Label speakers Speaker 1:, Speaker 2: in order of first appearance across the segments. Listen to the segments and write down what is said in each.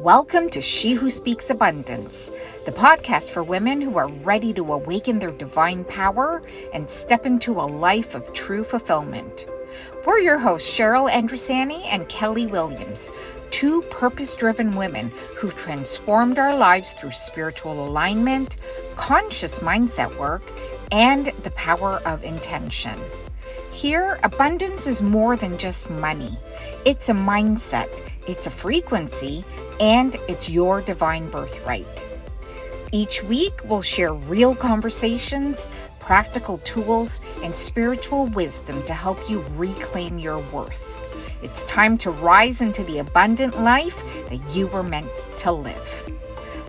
Speaker 1: Welcome to She Who Speaks Abundance, the podcast for women who are ready to awaken their divine power and step into a life of true fulfillment. We're your hosts, Cheryl Andrisani and Kelly Williams, two purpose-driven women who've transformed our lives through spiritual alignment, conscious mindset work, and the power of intention. Here, abundance is more than just money. It's a mindset, it's a frequency, and it's your divine birthright. Each week, we'll share real conversations, practical tools, and spiritual wisdom to help you reclaim your worth. It's time to rise into the abundant life that you were meant to live.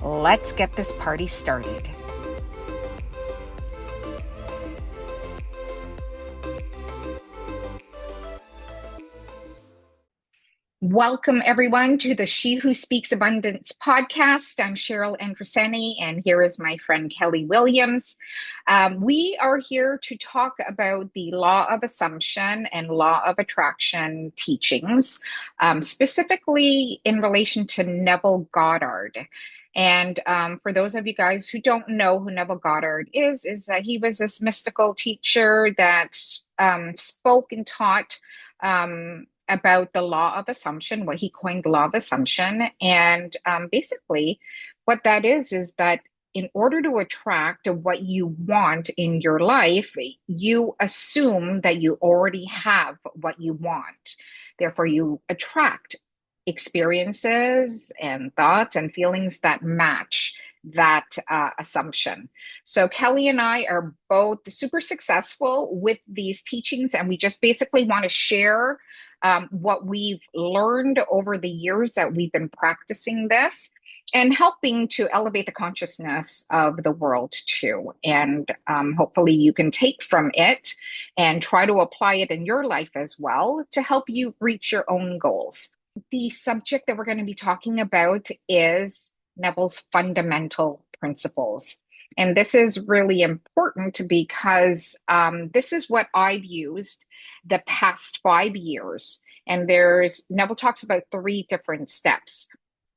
Speaker 1: Let's get this party started. Welcome, everyone, to the She Who Speaks Abundance podcast. I'm Cheryl Andrisani, and here is my friend Kelly Williams. We are here to talk about the law of assumption and law of attraction teachings, specifically in relation to Neville Goddard. And for those of you guys who don't know who Neville Goddard is that he was this mystical teacher that spoke and taught about the law of assumption, what he coined the law of assumption. And basically, what that is that in order to attract what you want in your life, you assume that you already have what you want. Therefore, you attract experiences and thoughts and feelings that match that assumption. So Kelly and I are both super successful with these teachings, and we just basically want to share what we've learned over the years that we've been practicing this and helping to elevate the consciousness of the world too. And hopefully you can take from it and try to apply it in your life as well to help you reach your own goals. The subject that we're going to be talking about is Neville's fundamental principles. And this is really important because this is what I've used the past 5 years. And Neville talks about 3 different steps.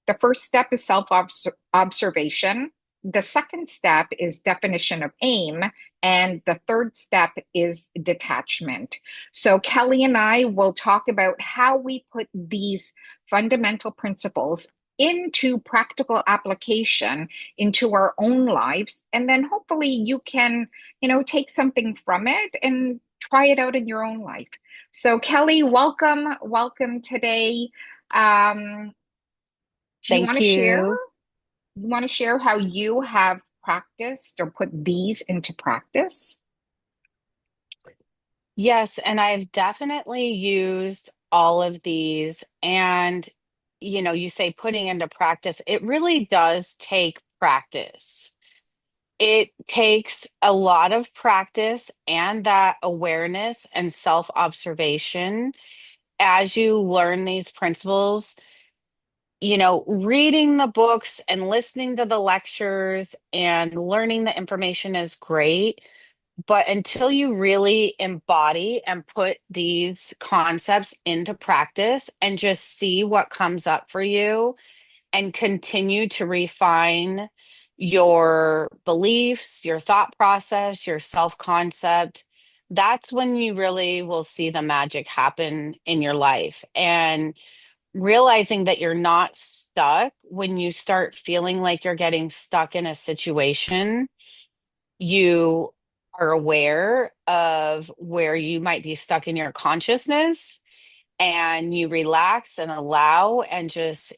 Speaker 1: The first step is self-observation. The second step is definition of aim. And the third step is detachment. So Kelly and I will talk about how we put these fundamental principles into practical application into our own lives. And then hopefully you can, take something from it and try it out in your own life. So Kelly, welcome today. Do you want
Speaker 2: Thank
Speaker 1: to share?
Speaker 2: you.
Speaker 1: You want to share how you have practiced or put these into practice?
Speaker 2: Yes, and I've definitely used all of these. And, you say putting into practice, it really does take practice. It takes a lot of practice and that awareness and self-observation as you learn these principles. Reading the books and listening to the lectures and learning the information is great. But until you really embody and put these concepts into practice and just see what comes up for you and continue to refine your beliefs, your thought process, your self concept, that's when you really will see the magic happen in your life. And realizing that you're not stuck when you start feeling like you're getting stuck in a situation, you are aware of where you might be stuck in your consciousness, and you relax and allow and just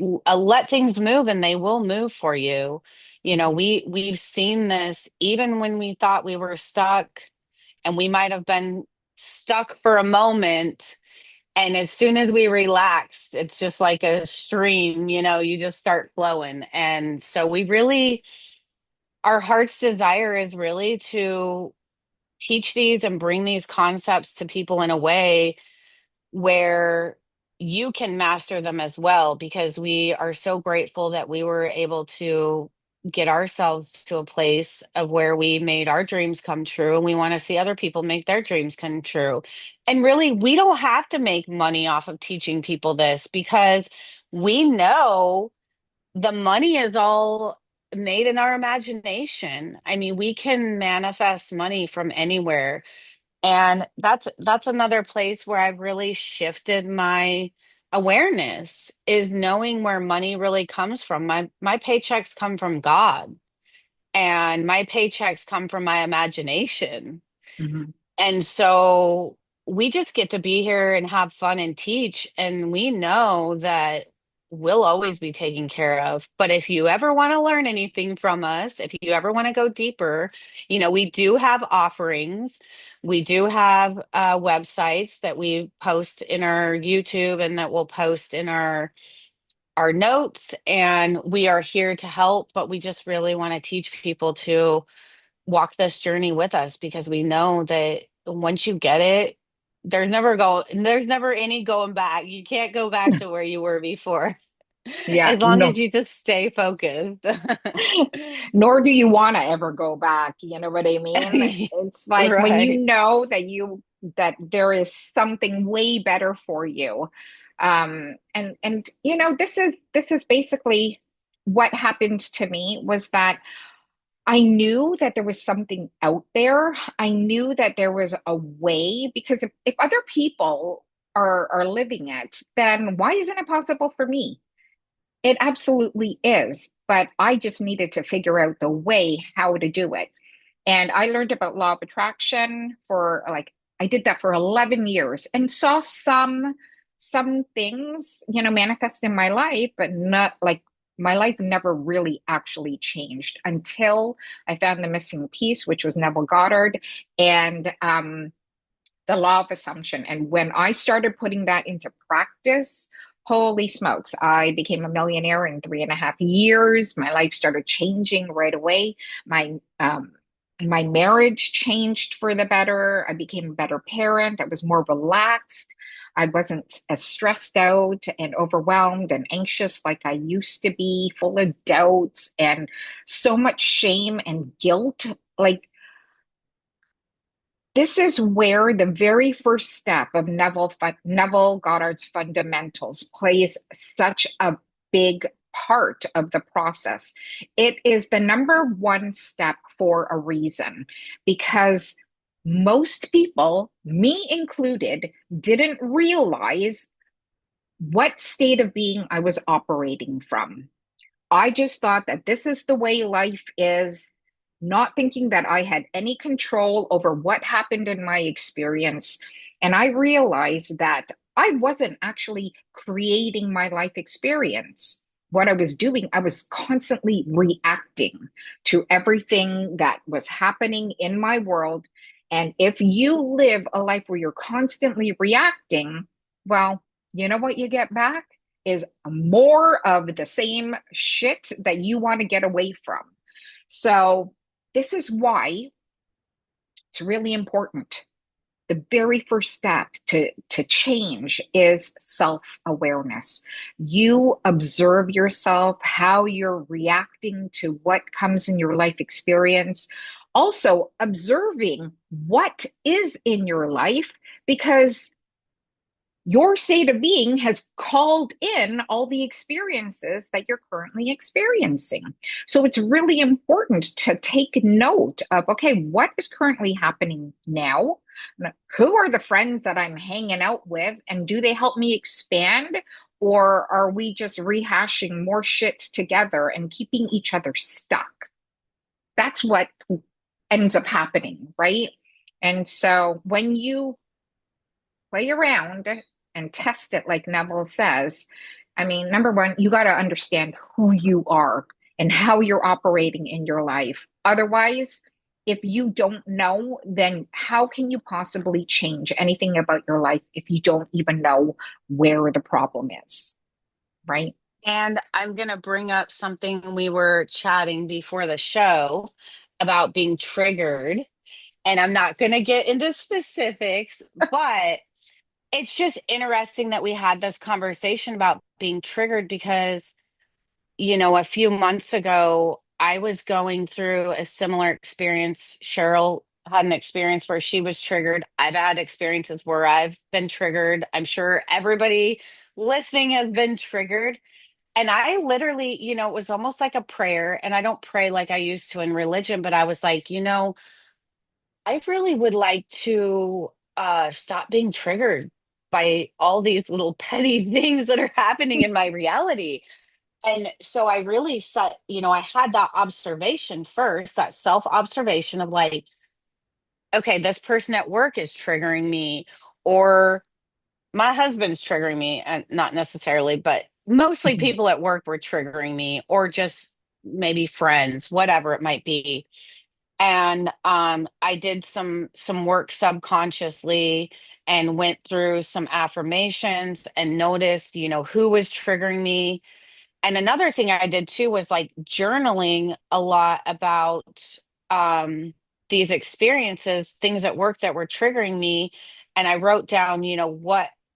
Speaker 2: let things move, and they will move for you. We've seen this even when we thought we were stuck, and we might have been stuck for a moment, and as soon as we relax, it's just like a stream, you just start flowing. And so our heart's desire is really to teach these and bring these concepts to people in a way where you can master them as well, because we are so grateful that we were able to get ourselves to a place of where we made our dreams come true, and we want to see other people make their dreams come true. And really, we don't have to make money off of teaching people this, because we know the money is all made in our imagination. I mean, we can manifest money from anywhere. And that's another place where I've really shifted my awareness, is knowing where money really comes from. My paychecks come from God, and my paychecks come from my imagination.
Speaker 1: Mhm.
Speaker 2: And so we just get to be here and have fun and teach. And we know that we'll always be taken care of. But if you ever want to learn anything from us, if you ever want to go deeper, we do have offerings. We do have websites that we post in our YouTube and that we'll post in our notes. And we are here to help, but we just really want to teach people to walk this journey with us, because we know that once you get it, there's never any going back. You can't go back to where you were before.
Speaker 1: Yeah,
Speaker 2: As long as
Speaker 1: no,
Speaker 2: you just stay focused.
Speaker 1: nor do you want to ever go back. You know what I mean? It's like when you
Speaker 2: Right.
Speaker 1: know that there is something way better for you. And this is basically what happened to me was that I knew that there was something out there. I knew that there was a way because if other people are living it, then why isn't it possible for me? It absolutely is. But I just needed to figure out the way how to do it. And I learned about law of attraction for like I did that for 11 years and saw some things, manifest in my life, but not like my life never really actually changed until I found the missing piece, which was Neville Goddard and the law of assumption. And when I started putting that into practice, holy smokes, I became a millionaire in 3.5 years. My life started changing right away. My marriage changed for the better. I became a better parent. I was more relaxed. I wasn't as stressed out and overwhelmed and anxious like I used to be, full of doubts and so much shame and guilt. Like this is where the very first step of Neville Goddard's fundamentals plays such a big part of the process. It is the number one step for a reason because most people, me included, didn't realize what state of being I was operating from. I just thought that this is the way life is, not thinking that I had any control over what happened in my experience. And I realized that I wasn't actually creating my life experience. What I was doing, I was constantly reacting to everything that was happening in my world. And if you live a life where you're constantly reacting, well, you know what you get back is more of the same shit that you want to get away from. So, this is why it's really important. The very first step to change is self-awareness. You observe yourself, how you're reacting to what comes in your life experience. Also, observing what is in your life because your state of being has called in all the experiences that you're currently experiencing. So it's really important to take note of, okay, what is currently happening now? Who are the friends that I'm hanging out with? And do they help me expand? Or are we just rehashing more shit together and keeping each other stuck? That's what ends up happening, right? And so when you play around and test it, like Neville says, I mean, number one, you got to understand who you are and how you're operating in your life. Otherwise, if you don't know, then how can you possibly change anything about your life if you don't even know where the problem is, right?
Speaker 2: And I'm going to bring up something we were chatting before the show about being triggered. And I'm not going to get into specifics, but it's just interesting that we had this conversation about being triggered because, a few months ago, I was going through a similar experience. Cheryl had an experience where she was triggered. I've had experiences where I've been triggered. I'm sure everybody listening has been triggered. And I literally, it was almost like a prayer. And I don't pray like I used to in religion, but I was like, I really would like to stop being triggered by all these little petty things that are happening in my reality. And so I really set, I had that observation first, that self observation of like, okay, this person at work is triggering me, or my husband's triggering me, and not necessarily, but mostly
Speaker 1: Mhm.
Speaker 2: people at work were triggering me, or just maybe friends, whatever it might be. And I did some work subconsciously and went through some affirmations and noticed, who was triggering me. And another thing I did too was like journaling a lot about um, these experiences, things at work that were triggering me. And I wrote down,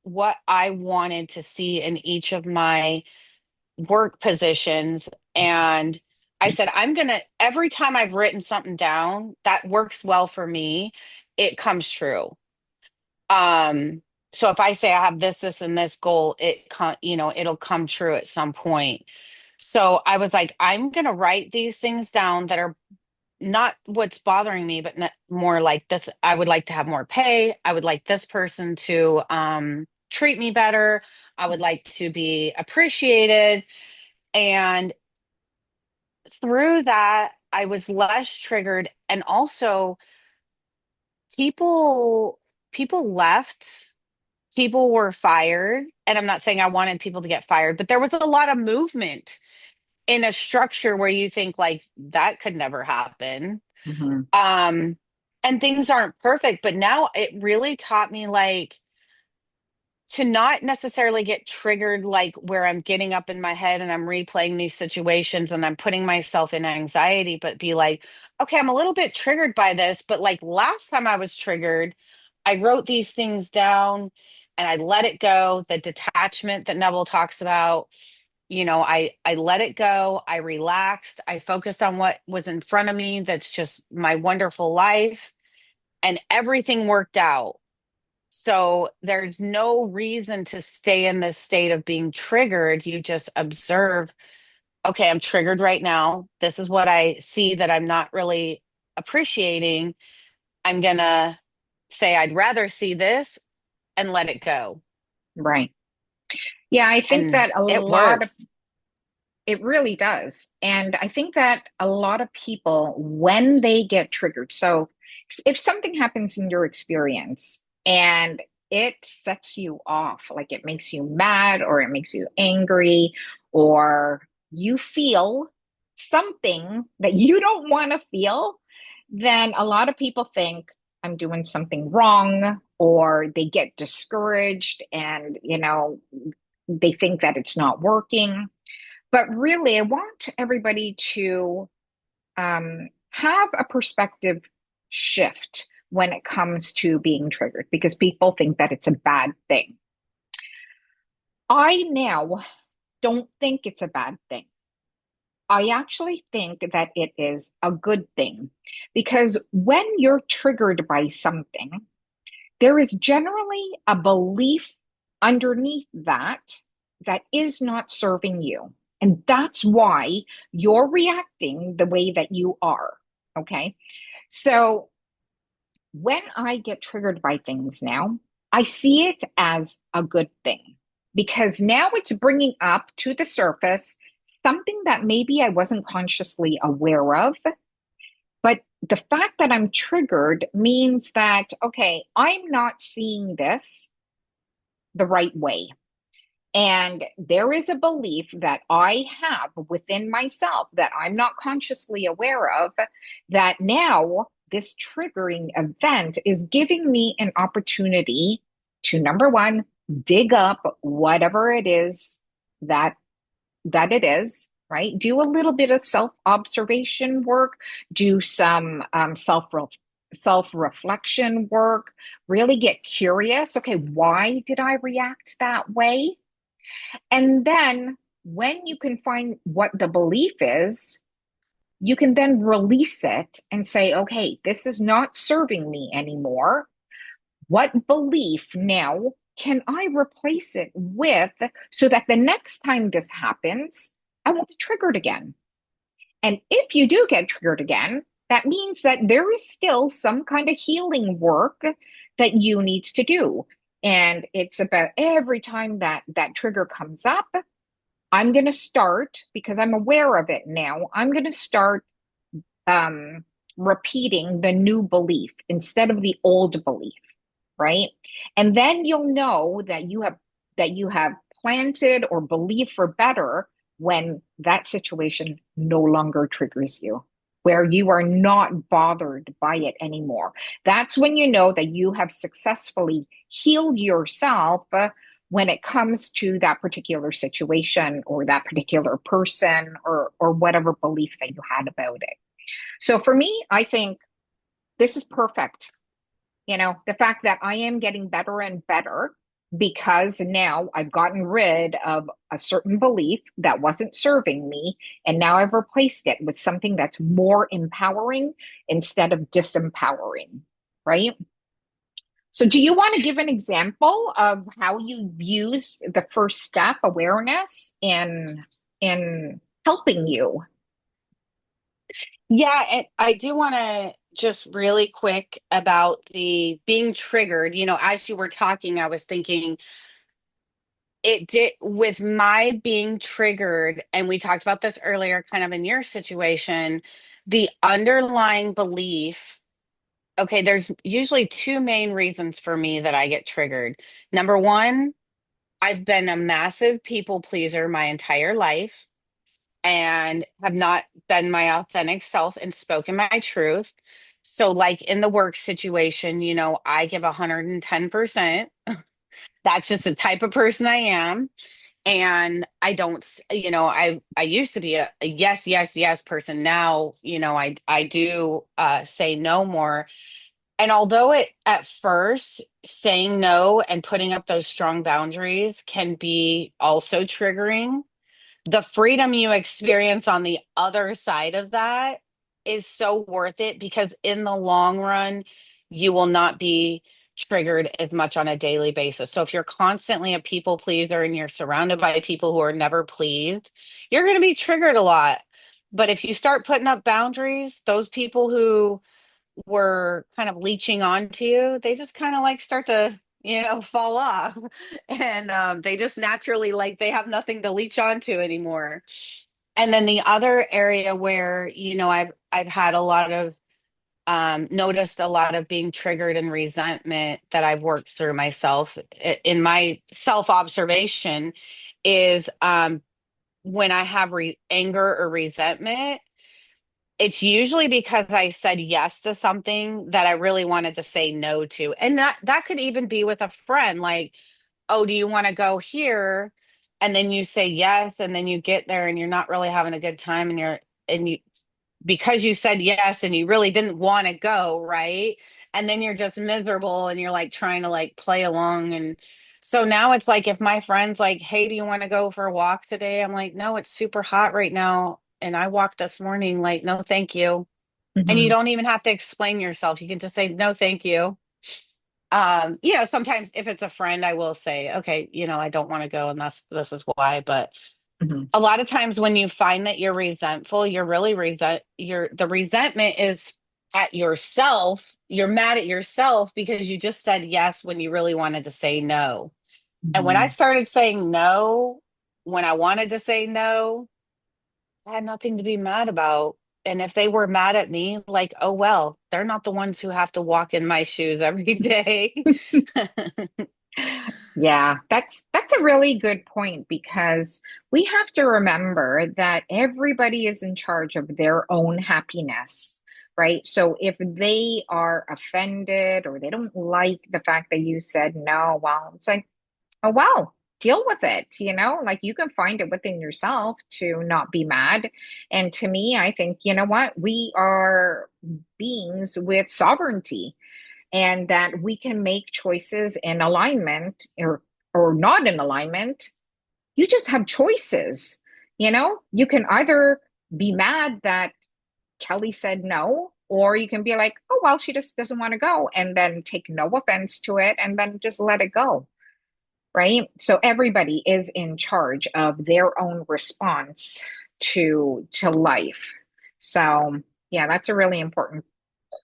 Speaker 2: what I wanted to see in each of my work positions. And I said, every time I've written something down that works well for me, it comes true. Um, so if I say I have this, and this goal, it'll come true at some point. So I was like, I'm gonna write these things down that are not what's bothering me, but more like this. I would like to have more pay. I would like this person to treat me better. I would like to be appreciated. And through that, I was less triggered. And also people people left, people were fired. And I'm not saying I wanted people to get fired, but there was a lot of movement in a structure where you think like that could never happen.
Speaker 1: Mhm.
Speaker 2: Um, and things aren't perfect, but now it really taught me like to not necessarily get triggered, like where I'm getting up in my head and I'm replaying these situations and I'm putting myself in anxiety, but be like, okay, I'm a little bit triggered by this, but like last time I was triggered, I wrote these things down and I let it go. The detachment that Neville talks about, I let it go. I relaxed. I focused on what was in front of me. That's just my wonderful life, and everything worked out. So there's no reason to stay in this state of being triggered. You just observe, okay, I'm triggered right now. This is what I see that I'm not really appreciating. I'm going to say, I'd rather see this and let it go.
Speaker 1: Right. Yeah, I think
Speaker 2: And
Speaker 1: that a
Speaker 2: it
Speaker 1: lot of
Speaker 2: works.
Speaker 1: it really does. And I think that a lot of people, when they get triggered, so if something happens in your experience and it sets you off, like it makes you mad or it makes you angry, or you feel something that you don't want to feel, then a lot of people think I'm doing something wrong, or they get discouraged and, they think that it's not working. But really, I want everybody to have a perspective shift when it comes to being triggered, because people think that it's a bad thing. I now don't think it's a bad thing. I actually think that it is a good thing, because when you're triggered by something, there is generally a belief underneath that is not serving you. And that's why you're reacting the way that you are. Okay. So when I get triggered by things now, I see it as a good thing, because now it's bringing up to the surface something that maybe I wasn't consciously aware of. But the fact that I'm triggered means that, okay, I'm not seeing this the right way. And there is a belief that I have within myself that I'm not consciously aware of, that now this triggering event is giving me an opportunity to, number one, dig up whatever it is that it is, right? Do a little bit of self observation work, do some self reflection work, really get curious. Okay, why did I react that way? And then when you can find what the belief is, you can then release it and say, okay, this is not serving me anymore. What belief now can I replace it with so that the next time this happens, I won't be triggered again? And if you do get triggered again, that means that there is still some kind of healing work that you need to do. And it's about every time that that trigger comes up, I'm going to start, because I'm aware of it now, I'm going to start repeating the new belief instead of the old belief, right? And then you'll know that you have planted or believed for better when that situation no longer triggers you, where you are not bothered by it anymore. That's when you know that you have successfully healed yourself when it comes to that particular situation or that particular person or whatever belief that you had about it. So for me, I think this is perfect. You know, the fact that I am getting better and better because now I've gotten rid of a certain belief that wasn't serving me. And now I've replaced it with something that's more empowering instead of disempowering, right? So, do you want to give an example of how you use the first step awareness in helping you?
Speaker 2: Yeah, and I do want to just really quick about the being triggered. As you were talking, I was thinking it did with my being triggered, and we talked about this earlier, kind of in your situation, the underlying belief. Okay, there's usually two main reasons for me that I get triggered. Number one, I've been a massive people pleaser my entire life and have not been my authentic self and spoken my truth. So, like in the work situation, I give 110%. That's just the type of person I am. And I don't, I used to be a yes, yes, yes person. Now, I do say no more. And although it at first saying no and putting up those strong boundaries can be also triggering, the freedom you experience on the other side of that is so worth it because in the long run, you will not be triggered as much on a daily basis. So if you're constantly a people pleaser and you're surrounded by people who are never pleased, you're going to be triggered a lot. But if you start putting up boundaries, those people who were kind of leeching onto you, they just kind of like start to, fall off. And they just naturally like they have nothing to leech onto anymore. And then the other area where, I've had a lot of noticed a lot of being triggered and resentment that I've worked through myself in my self observation is when I have anger or resentment, it's usually because I said yes to something that I really wanted to say no to. And that could even be with a friend, like, "Oh, do you want to go here?" And then you say yes, and then you get there and you're not really having a good time, and you because you said yes and you really didn't want to go, right? And then you're just miserable and you're like trying to like play along. And so now it's like if my friend's like, "Hey, do you want to go for a walk today?" I'm like, "No, it's super hot right now. And I walked this morning, like, no, thank you." And you
Speaker 1: Mhm,
Speaker 2: don't even have to explain yourself. You can just say, "No, thank you." Sometimes if it's a friend, I will say, "Okay, I don't want to go, and this is why." But
Speaker 1: mhm,
Speaker 2: a lot of times when you find that you're resentful, you're really the resentment is at yourself. You're mad at yourself because you just said yes when you really wanted to say no. And when I
Speaker 1: mhm.
Speaker 2: started saying no, when I wanted to say no, I had nothing to be mad about. And if they were mad at me, like, oh well, they're not the ones who have to walk in my shoes every day.
Speaker 1: Yeah, that's a really good point because we have to remember that everybody is in charge of their own happiness, right? So if they are offended or they don't like the fact that you said no, well, it's like, oh well, deal with it, like you can find it within yourself to not be mad. And to me, I think, you know what? We are beings with sovereignty and that we can make choices in alignment or not in alignment. You just have choices. You can either be mad that Kelly said no, or you can be like, oh well, she just doesn't want to go, and then take no offense to it and then just let it go. right? So everybody is in charge of their own response to life. So yeah, that's a really important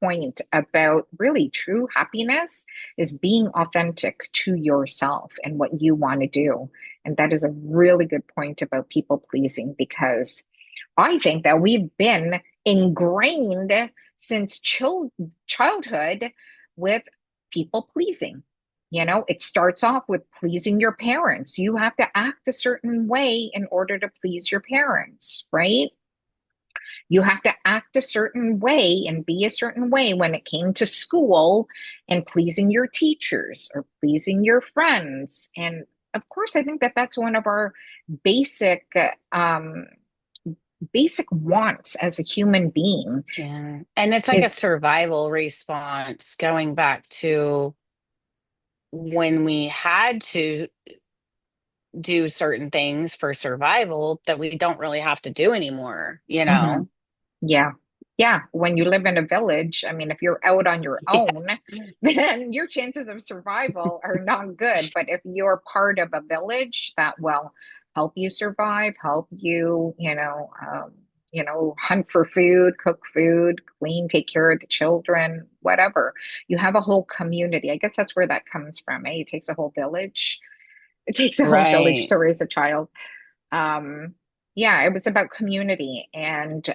Speaker 1: point about really true happiness is being authentic to yourself and what you want to do. And that is a really good point about people pleasing because I think that we've been ingrained since childhood with people pleasing. You know, it starts off with pleasing your parents. You have to act a certain way in order to please your parents, right? You have to act a certain way and be a certain way when it came to school and pleasing your teachers or pleasing your friends. And of course, I think that that's one of our basic basic wants as a human being
Speaker 2: Yeah. And it's like a
Speaker 1: is
Speaker 2: survival response going back to when we had to do certain things for survival that we don't really have to do anymore, you
Speaker 1: mhm,
Speaker 2: know?
Speaker 1: yeah. Yeah, when you live in a village, I mean, if you're out on your own,
Speaker 2: Yeah.
Speaker 1: then your chances of survival are not good. But if you're part of a village that will help you survive, help you, hunt for food, cook food, clean, take care of the children, whatever. You have a whole community. I guess that's where that comes from, eh? It takes a whole village. It takes a whole village
Speaker 2: Right.
Speaker 1: to raise a child. um yeah, it was about community, and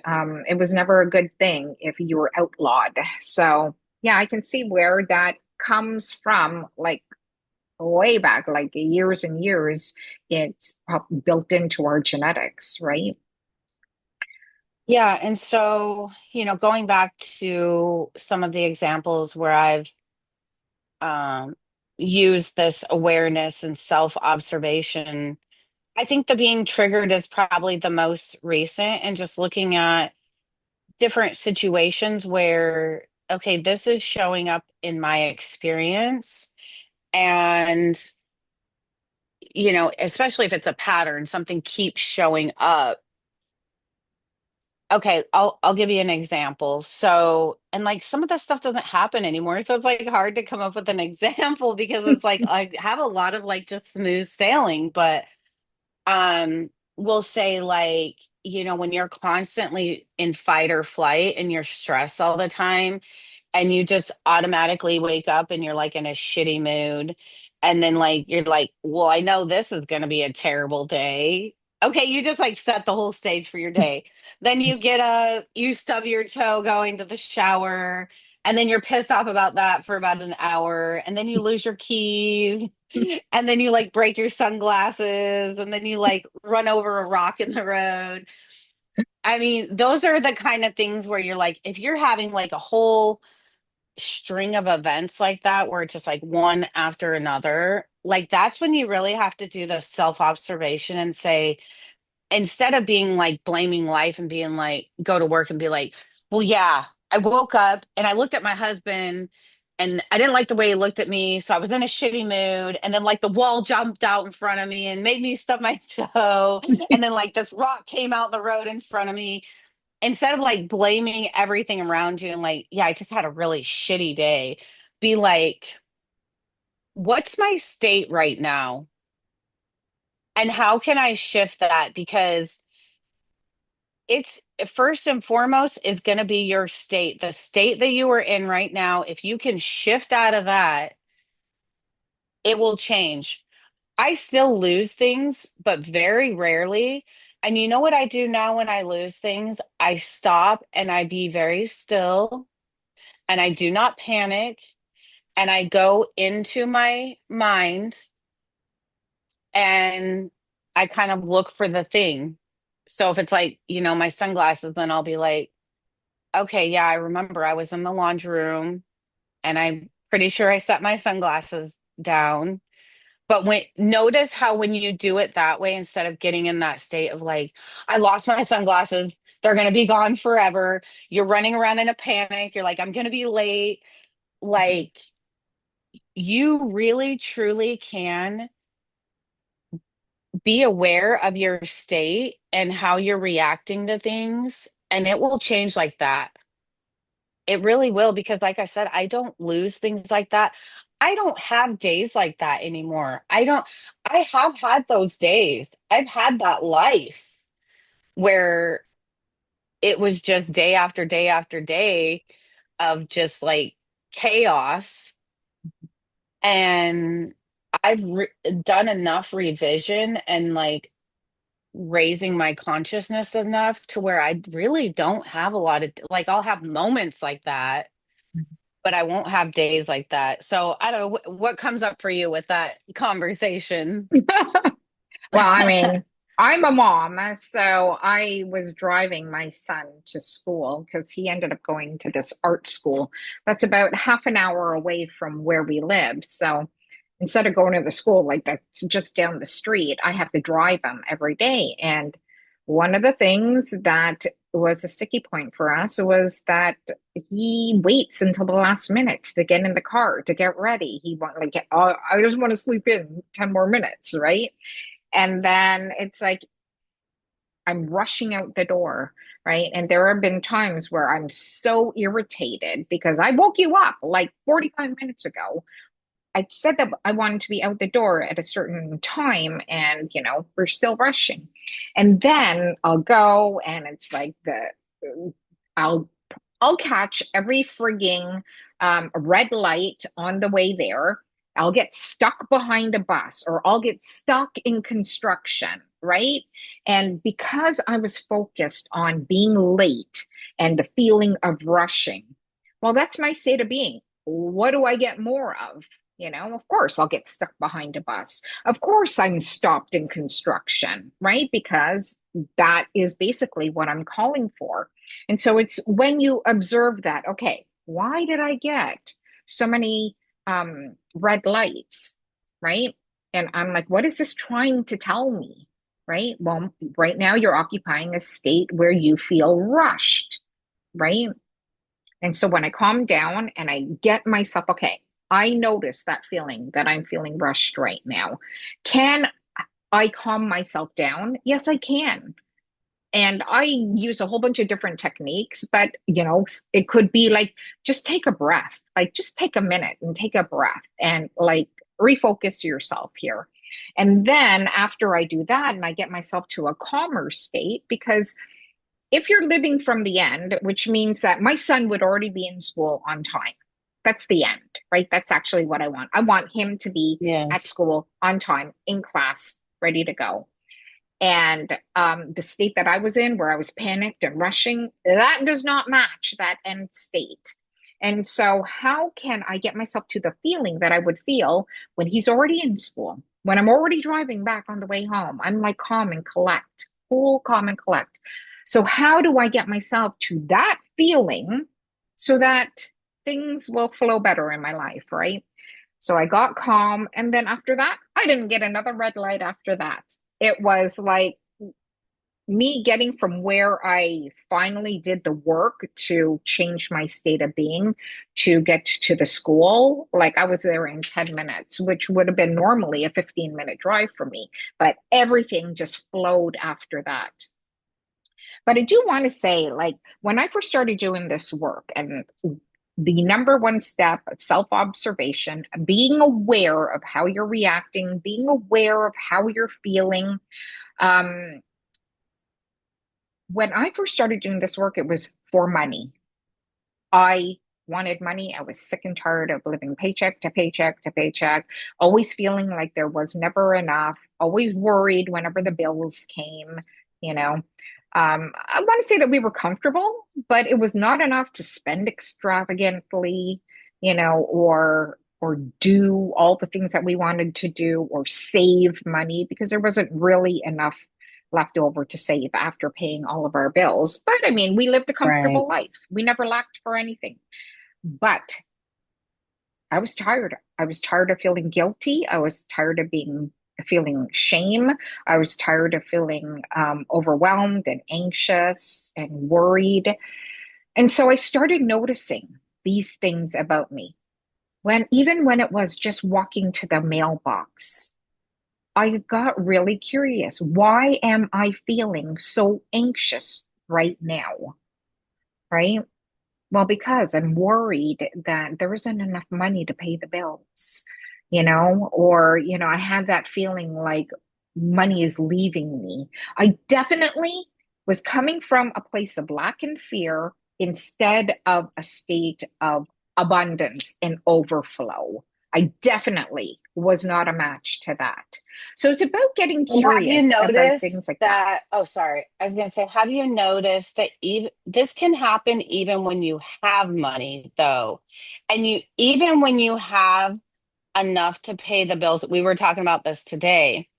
Speaker 1: it was never a good thing if you were outlawed. So yeah, I can see where that comes from, like way back, like years and years. It's built into our genetics, right?
Speaker 2: Yeah. And so, going back to some of the examples where I've um, used this awareness and self observation, I think the being triggered is probably the most recent, and just looking at different situations where, okay, this is showing up in my experience. And, especially if it's a pattern, something keeps showing up. Okay, I'll give you an example. So, and like some of that stuff doesn't happen anymore. So it's like hard to come up with an example because it's like I have a lot of like just smooth sailing, but we'll say like, when you're constantly in fight or flight and you're stressed all the time, and you just automatically wake up and you're like in a shitty mood, and then like you're like, well, I know this is going to be a terrible day. Okay, you just like set the whole stage for your day. Then you stub your toe going to the shower, and then you're pissed off about that for about an hour, and then you lose your keys, and then you like break your sunglasses, and then you like run over a rock in the road. I mean, those are the kind of things where you're like, if you're having like a whole string of events like that where it's just like one after another, like that's when you really have to do the self observation and say, instead of being like blaming life and being like, go to work and be like, well, yeah, I woke up and I looked at my husband and I didn't like the way he looked at me. So I was in a shitty mood. And then like the wall jumped out in front of me and made me stub my toe. And then like this rock came out the road in front of me. Instead of like blaming everything around you and like, yeah, I just had a really shitty day, be like, what's my state right now? And how can I shift that? Because it's first and foremost is going to be your state, the state that you are in right now. If you can shift out of that, it will change. I still lose things, but very rarely. And you know what I do now when I lose things? I stop and I be very still, and I do not panic, and I go into my mind and I kind of look for the thing. So if it's like, my sunglasses, then I'll be like, okay, yeah, I remember I was in the laundry room and I'm pretty sure I set my sunglasses down. But notice how when you do it that way, instead of getting in that state of like, I lost my sunglasses, they're going to be gone forever. You're running around in a panic. You're like, I'm going to be late. Like, you really truly can be aware of your state and how you're reacting to things, and it will change like that. It really will, because like I said, I don't lose things like that. I don't have days like that anymore. I have had those days. I've had that life where it was just day after day after day of just like chaos. And done enough revision and like raising my consciousness enough to where I really don't have a lot of, like, I'll have moments like that, but I won't have days like that. So I don't know what comes up for you with that conversation.
Speaker 1: Well, I mean, I'm a mom, so I was driving my son to school because he ended up going to this art school that's about half an hour away from where we live. So instead of going to the school like that's just down the street, I have to drive him every day. And one of the things that was a sticky point for us was that he waits until the last minute to get in the car to get ready. He want like, oh, I just want to sleep in 10 more minutes, right? And then it's like I'm rushing out the door, right? And there have been times where I'm so irritated because I woke you up like 45 minutes ago. I said that I wanted to be out the door at a certain time, and we're still rushing. And then I'll go, and it's like I'll I'll catch every frigging red light on the way there. I'll get stuck behind a bus or I'll get stuck in construction, right? And because I was focused on being late and the feeling of rushing, well, that's my state of being. What do I get more of? Of course, I'll get stuck behind a bus. Of course, I'm stopped in construction, right? Because that is basically what I'm calling for. And so it's when you observe that, okay, why did I get so many red lights, right? And I'm like, what is this trying to tell me, right? Well, right now you're occupying a state where you feel rushed, right? And so when I calm down and I get myself, okay, I notice that feeling that I'm feeling rushed right now. Can I calm myself down? Yes, I can. And I use a whole bunch of different techniques, but it could be like just take a breath, like just take a minute and take a breath and like refocus yourself here. And then after I do that and I get myself to a calmer state, because if you're living from the end, which means that my son would already be in school on time. That's the end, right? That's actually what I want. I want him to be at
Speaker 2: Yes.
Speaker 1: school on time, in class, ready to go. And the state that I was in, where I was panicked and rushing, that does not match that end state. And so, how can I get myself to the feeling that I would feel when he's already in school, when I'm already driving back on the way home? I'm like calm and collect, cool, calm and collect. So, how do I get myself to that feeling so that things will flow better in my life, right? So I got calm. And then after that, I didn't get another red light after that. It was like me getting from where I finally did the work to change my state of being to get to the school. Like I was there in 10 minutes, which would have been normally a 15-minute drive for me. But everything just flowed after that. But I do want to say, like, when I first started doing this work, and the number one step, self observation, being aware of how you're reacting, being aware of how you're feeling. Um, when I first started doing this work, it was for money. I wanted money. I was sick and tired of living paycheck to paycheck to paycheck, always feeling like there was never enough, always worried whenever the bills came, you know. I want to say that we were comfortable, but it was not enough to spend extravagantly, or do all the things that we wanted to do or save money because there wasn't really enough left over to save after paying all of our bills. But I mean, we lived a
Speaker 2: Right.
Speaker 1: comfortable life. We never lacked for anything. But I was tired. I was tired of feeling guilty. I was tired of feeling shame. I was tired of feeling overwhelmed and anxious and worried. And so I started noticing these things about me. Even when it was just walking to the mailbox, I got really curious. Why am I feeling so anxious right now? Right? Well, because I'm worried that there isn't enough money to pay the bills, or, I have that feeling like money is leaving me. I definitely was coming from a place of lack and fear instead of a state of abundance and overflow. I definitely was not a match to that. So it's about getting
Speaker 2: And have you
Speaker 1: curious about
Speaker 2: noticed
Speaker 1: things like that.
Speaker 2: that? Oh, sorry. I was going to say, have you noticed that even this can happen even when you have money, though? And even when you have enough to pay the bills, we were talking about this today.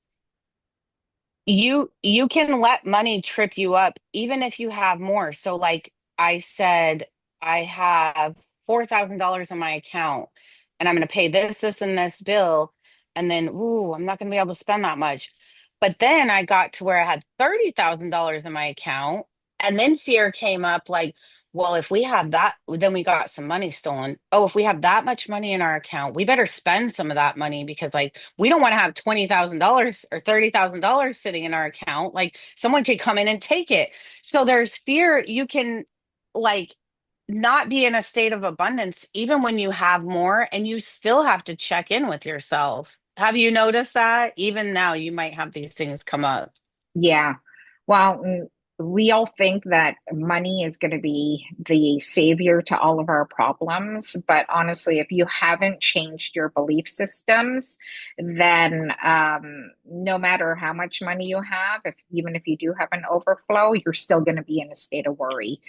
Speaker 2: You can let money trip you up even if you have more. So like I said, I have $4,000 in my account and I'm going to pay this and this bill, and then ooh, I'm not going to be able to spend that much. But then I got to where I had $30,000 in my account, and then fear came up like, well, if we have that, then we got some money stolen. Oh, if we have that much money in our account, we better spend some of that money because, like, we don't want to have $20,000 or $30,000 sitting in our account. Like, someone could come in and take it. So there's fear. You can, like, not be in a state of abundance even when you have more, and you still have to check in with yourself. Have you noticed that? Even now, you might have these things come up.
Speaker 1: Yeah. Well, we all think that money is going to be the savior to all of our problems. But honestly, if you haven't changed your belief systems, then no matter how much money you have, even if you do have an overflow, you're still going to be in a state of worry.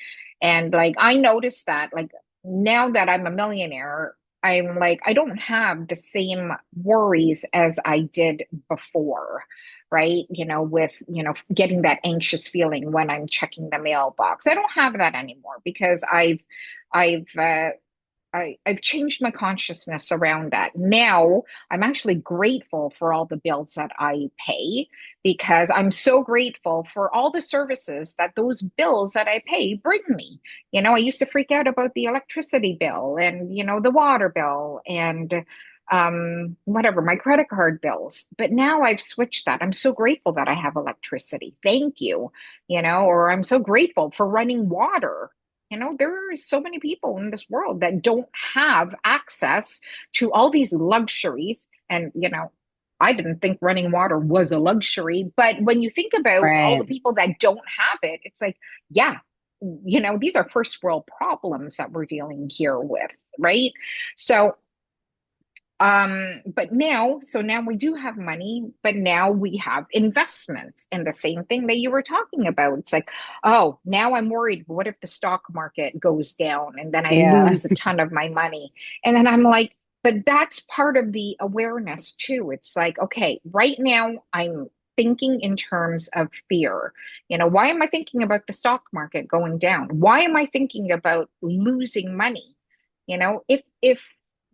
Speaker 1: And like, I noticed that, like, now that I'm a millionaire, I'm like, I don't have the same worries as I did before, right? With, getting that anxious feeling when I'm checking the mailbox. I don't have that anymore because I've, I've changed my consciousness around that. Now I'm actually grateful for all the bills that I pay because I'm so grateful for all the services that those bills that I pay bring me. I used to freak out about the electricity bill and, the water bill and whatever, my credit card bills. But now I've switched that. I'm so grateful that I have electricity. Thank you. Or I'm so grateful for running water. There are so many people in this world that don't have access to all these luxuries. And, I didn't think running water was a luxury. But when you think about all the
Speaker 2: Right.
Speaker 1: people that don't have it, it's like, yeah, these are first world problems that we're dealing here with, right? So but now, so now we do have money, but now we have investments in the same thing that you were talking about. It's like, oh, now I'm worried. What if the stock market goes down and then I
Speaker 2: Yeah.
Speaker 1: lose a ton of my money? And then I'm like, but that's part of the awareness too. It's like, okay, right now I'm thinking in terms of fear. Why am I thinking about the stock market going down? Why am I thinking about losing money? If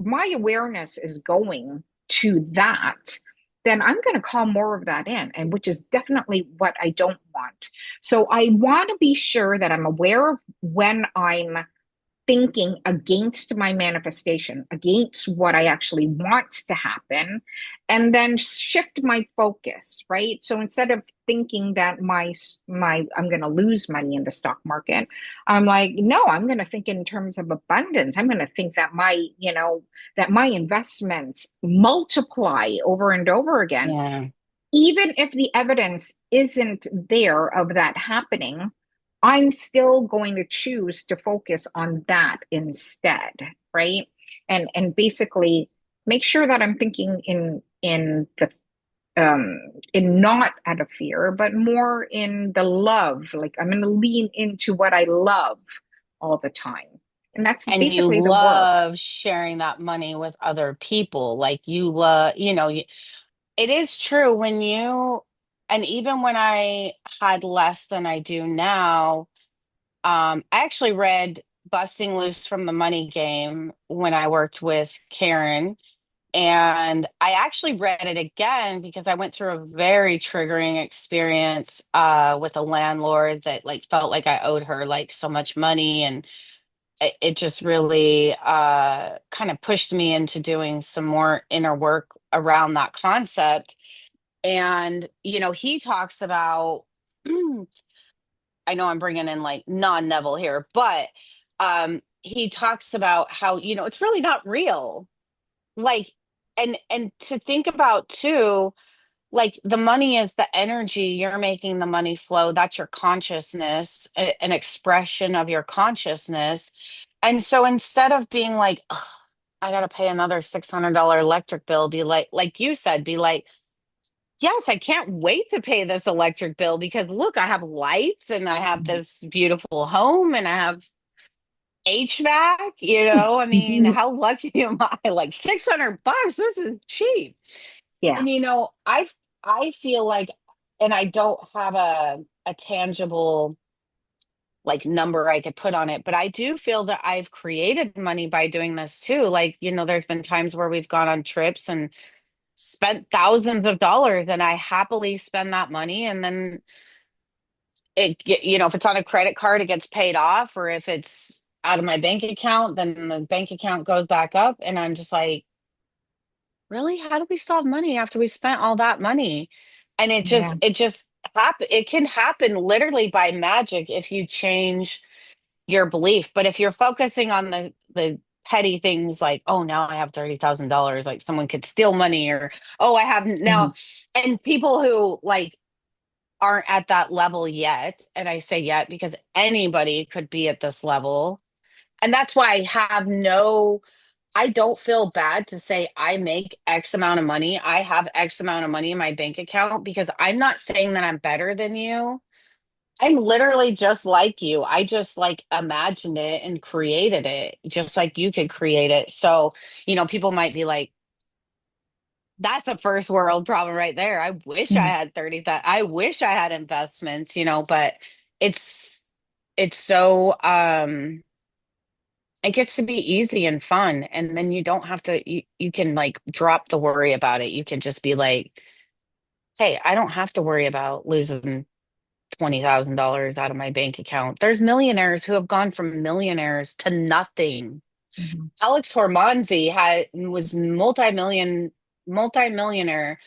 Speaker 1: my awareness is going to that, then I'm going to call more of that in, and which is definitely what I don't want. So I want to be sure that I'm aware of when I'm thinking against my manifestation, against what I actually want to happen, and then shift my focus, right? So instead of thinking that my I'm going to lose money in the stock market, I'm like, no, I'm going to think in terms of abundance. I'm going to think that my investments multiply over and over again,
Speaker 2: Yeah.
Speaker 1: even if the evidence isn't there of that happening. I'm still going to choose to focus on that instead, right? And basically make sure that I'm thinking in not out of fear, but more in the love. Like I'm going to lean into what I love all the time, and that's
Speaker 2: And you
Speaker 1: basically the work.
Speaker 2: love sharing that money with other people. Like you love, it is true when and even when I had less than I do now, I actually read Busting Loose from the Money Game when I worked with Karen. And I actually read it again because I went through a very triggering experience with a landlord that like felt like I owed her like so much money, and it just really kind of pushed me into doing some more inner work around that concept. And he talks about I know I'm bringing in like non-Neville here, but he talks about how, it's really not real. Like, and to think about too, like the money is the energy, you're making the money flow. That's your consciousness, an expression of your consciousness. And so instead of being like, "Ugh, I gotta pay another $600 electric bill," be like you said, be like, yes, I can't wait to pay this electric bill because look, I have lights and I have
Speaker 1: Mhm.
Speaker 2: this beautiful home and I have HVAC, I mean, how lucky am I? Like $600, this is cheap.
Speaker 1: Yeah.
Speaker 2: And I feel like, and I don't have a tangible like number I could put on it, but I do feel that I've created money by doing this too. Like, there's been times where we've gone on trips and spent thousands of dollars and I happily spend that money, and then if it's on a credit card, it gets paid off, or if it's out of my bank account, then the bank account goes back up and I'm just like, really? How do we still have money after we spent all that money? And
Speaker 1: Yeah.
Speaker 2: it just happen. It can happen literally by magic if you change your belief. But if you're focusing on the petty things like, oh, now I have $30,000, like someone could steal money, or oh, I have now,
Speaker 1: Mhm.
Speaker 2: and people who like aren't at that level yet, and I say yet because anybody could be at this level, and that's why I don't feel bad to say I make X amount of money. I have X amount of money in my bank account because I'm not saying that I'm better than you. I'm literally just like you. I just like imagined it and created it just like you could create it. So, people might be like, that's a first world problem right there. I wish I
Speaker 1: Mhm.
Speaker 2: had 30 that I wish I had investments, but it's it's so it gets to be easy and fun, and then you don't have to you can like drop the worry about it. You can just be like, hey, I don't have to worry about losing $20,000 out of my bank account. There's millionaires who have gone from millionaires to nothing.
Speaker 1: Mhm.
Speaker 2: Alex Hormanzi was multimillionaire,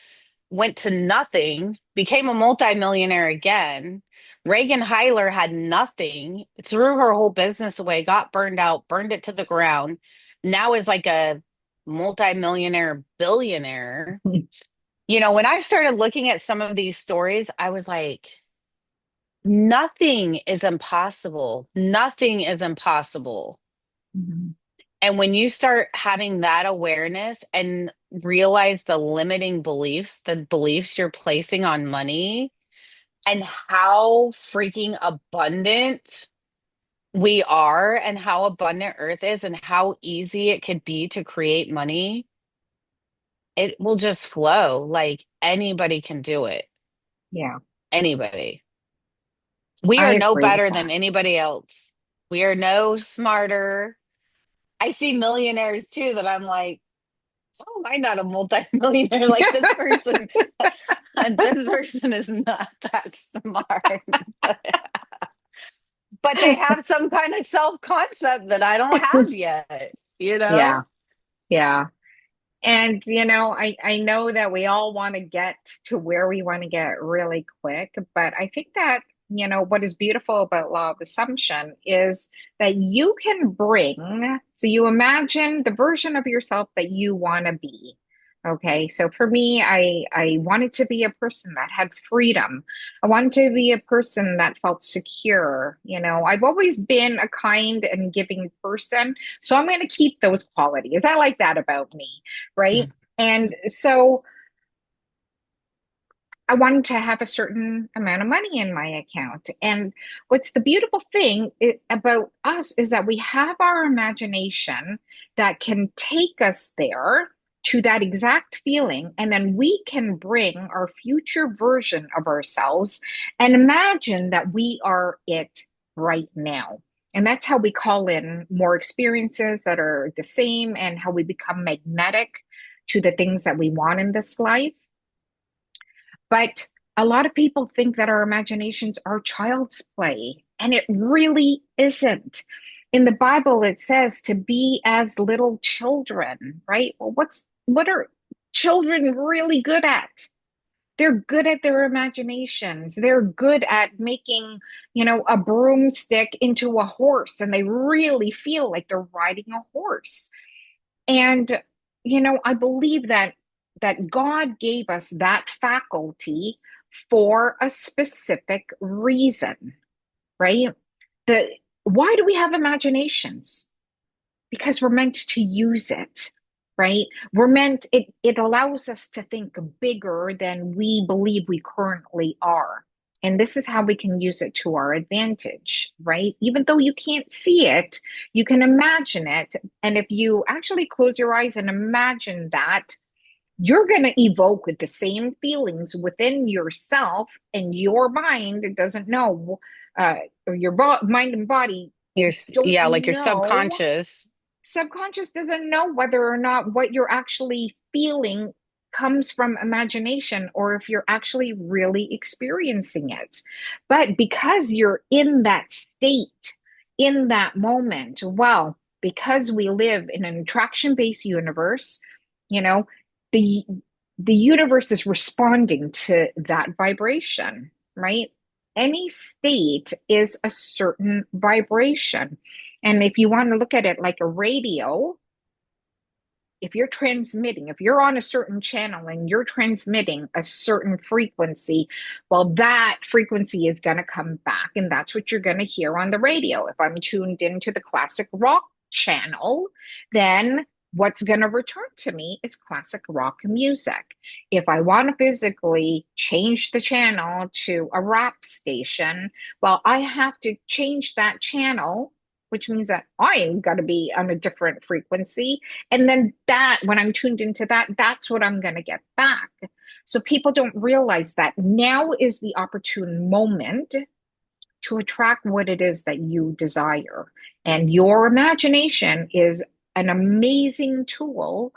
Speaker 2: went to nothing, became a multimillionaire again. Reagan Hyler had nothing, threw her whole business away, got burned out, burned it to the ground. Now is like a multimillionaire billionaire. When I started looking at some of these stories, I was like, nothing is impossible. Nothing is impossible.
Speaker 1: Mhm.
Speaker 2: And when you start having that awareness and realize the limiting beliefs, the beliefs you're placing on money, and how freaking abundant we are, and how abundant Earth is, and how easy it could be to create money, it will just flow. Like anybody can do it.
Speaker 1: Yeah.
Speaker 2: Anybody. We
Speaker 1: I
Speaker 2: are no
Speaker 1: agree with
Speaker 2: better than
Speaker 1: that.
Speaker 2: anybody else. We are no smarter. I see millionaires too that I'm like, oh, I'm not a multimillionaire like this person. This person is not that smart. But they have some kind of self-concept that I don't have yet, you
Speaker 1: Yeah.
Speaker 2: know?
Speaker 1: Yeah. And I know that we all want to get to where we want to get really quick, but I think that, what is beautiful about law of assumption is that you can bring, so you imagine the version of yourself that you want to be. Okay, so for me, I wanted to be a person that had freedom. I wanted to be a person that felt secure. I've always been a kind and giving person, so I'm going to keep those qualities. I like that about me, right? And so I wanted to have a certain amount of money in my account. And what's the beautiful thing about us is that we have our imagination that can take us there to that exact feeling. And then we can bring our future version of ourselves and imagine that we are it right now. And that's how we call in more experiences that are the same and how we become magnetic to the things that we want in this life. But a lot of people think that our imaginations are child's play, and it really isn't. In the Bible, it says to be as little children, right? Well, what are children really good at? They're good at their imaginations. They're good at making, a broomstick into a horse, and they really feel like they're riding a horse. And, I believe that God gave us that faculty for a specific reason, right? The Why do we have imaginations? Because we're meant to use it, right? It allows us to think bigger than we believe we currently are. And this is how we can use it to our advantage, right? Even though you can't see it, you can imagine it. And if you actually close your eyes and imagine that, you're going to evoke the same feelings within yourself, and your mind doesn't know, or your mind and body don't
Speaker 2: Yeah, like your
Speaker 1: know,
Speaker 2: subconscious.
Speaker 1: subconscious doesn't know whether or not what you're actually feeling comes from imagination or if you're actually really experiencing it. But because you're in that state, in that moment, well, because we live in an attraction-based universe, you know, the the universe is responding to that vibration, right? Any state is a certain vibration. And if you want to look at it like a radio, if you're transmitting, if you're on a certain channel and you're transmitting a certain frequency, well, that frequency is going to come back, and that's what you're going to hear on the radio. If I'm tuned into the classic rock channel, then what's going to return to me is classic rock music. If I want to physically change the channel to a rap station, well, I have to change that channel, which means that I'm got to be on a different frequency. And then when I'm tuned into that, that's what I'm going to get back. So people don't realize that now is the opportune moment to attract what it is that you desire. And your imagination is an amazing tool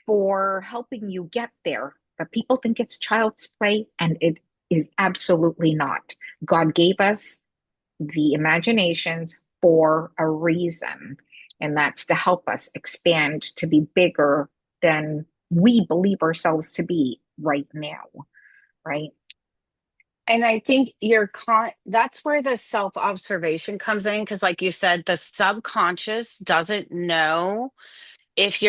Speaker 1: for helping you get there. But people think it's child's play, and it is absolutely not. God gave us the imaginations for a reason, and that's to help us expand to be bigger than we believe ourselves to be right now, right?
Speaker 2: And I think that's where the self-observation comes in, because like you said, the subconscious doesn't know if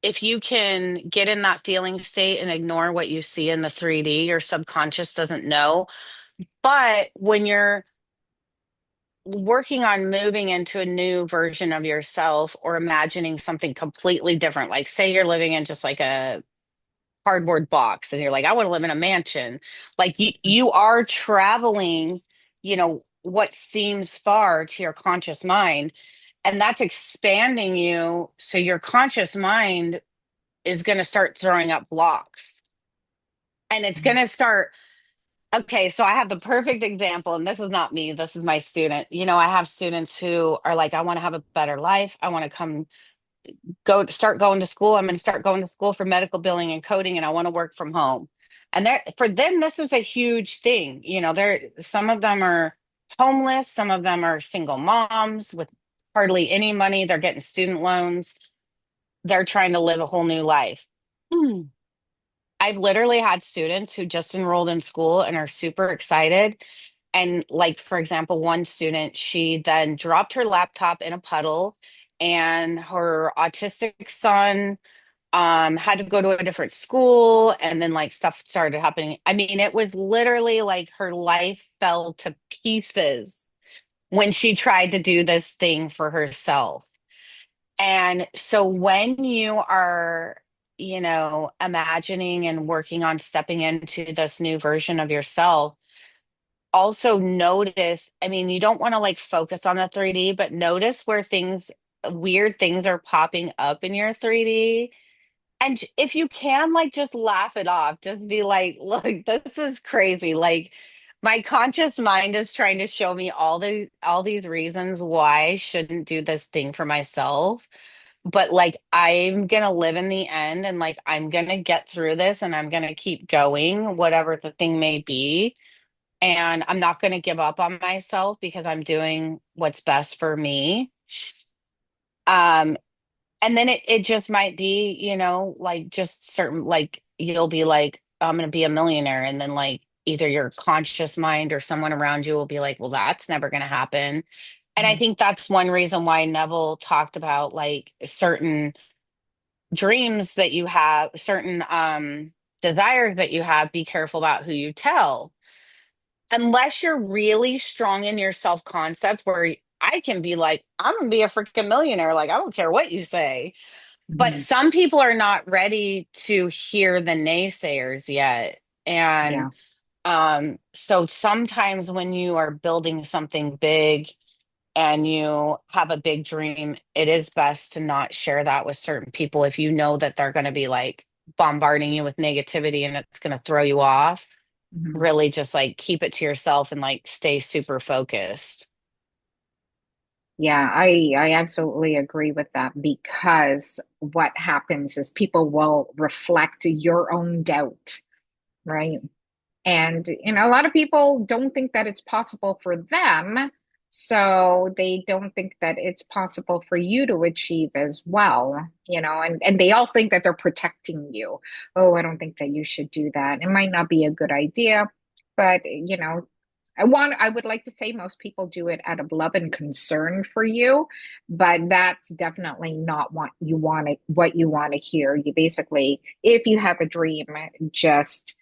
Speaker 2: if you can get in that feeling state and ignore what you see in the 3D, your subconscious doesn't know. But when you're working on moving into a new version of yourself or imagining something completely different, like say you're living in just like a cardboard box and you're like, I want to live in a mansion. Like you are traveling, what seems far to your conscious mind, and that's expanding you. So your conscious mind is going to start throwing up blocks, and it's going to start. Okay, so I have the perfect example, and this is not me, this is my student. I have students who are like, I want to have a better life. I want to start going to school. I'm going to start going to school for medical billing and coding, and I want to work from home. And for them, this is a huge thing. Some of them are homeless, some of them are single moms with hardly any money. They're getting student loans. They're trying to live a whole new life. I've literally had students who just enrolled in school and are super excited. And, like, for example, one student, she then dropped her laptop in a puddle, and her autistic son had to go to a different school. And then, like, stuff started happening. I mean, it was literally like her life fell to pieces when she tried to do this thing for herself. And so when you are, imagining and working on stepping into this new version of yourself, also notice, I mean, you don't want to like focus on the 3D, but notice where weird things are popping up in your 3D. And if you can, like, just laugh it off. Just be like, look, this is crazy. Like, my conscious mind is trying to show me all these reasons why I shouldn't do this thing for myself. But like, I'm gonna live in the end, and like, I'm gonna get through this, and I'm gonna keep going, whatever the thing may be. And I'm not gonna give up on myself because I'm doing what's best for me. Um, and then it just might be, like, just certain, like, you'll be like, I'm going to be a millionaire. And then, like, either your conscious mind or someone around you will be like, well, that's never going to happen. And I
Speaker 1: Mhm.
Speaker 2: think that's one reason why Neville talked about like certain dreams that you have, certain desires that you have, be careful about who you tell. Unless you're really strong in your self concept, where I can be like, I'm gonna be a freaking millionaire. Like, I don't care what you say. But
Speaker 1: Mhm.
Speaker 2: some people are not ready to hear the naysayers yet. And
Speaker 1: Yeah.
Speaker 2: so sometimes when you are building something big and you have a big dream, it is best to not share that with certain people if you know that they're going to be like bombarding you with negativity and it's going to throw you off.
Speaker 1: Mhm.
Speaker 2: Really just like keep it to yourself and like stay super focused.
Speaker 1: Yeah, I absolutely agree with that because what happens is people will reflect your own doubt, right? And, a lot of people don't think that it's possible for them. So they don't think that it's possible for you to achieve as well, and they all think that they're protecting you. Oh, I don't think that you should do that. It might not be a good idea, but, I would like to say most people do it out of love and concern for you, but that's definitely not what you want to hear. You basically, if you have a dream, just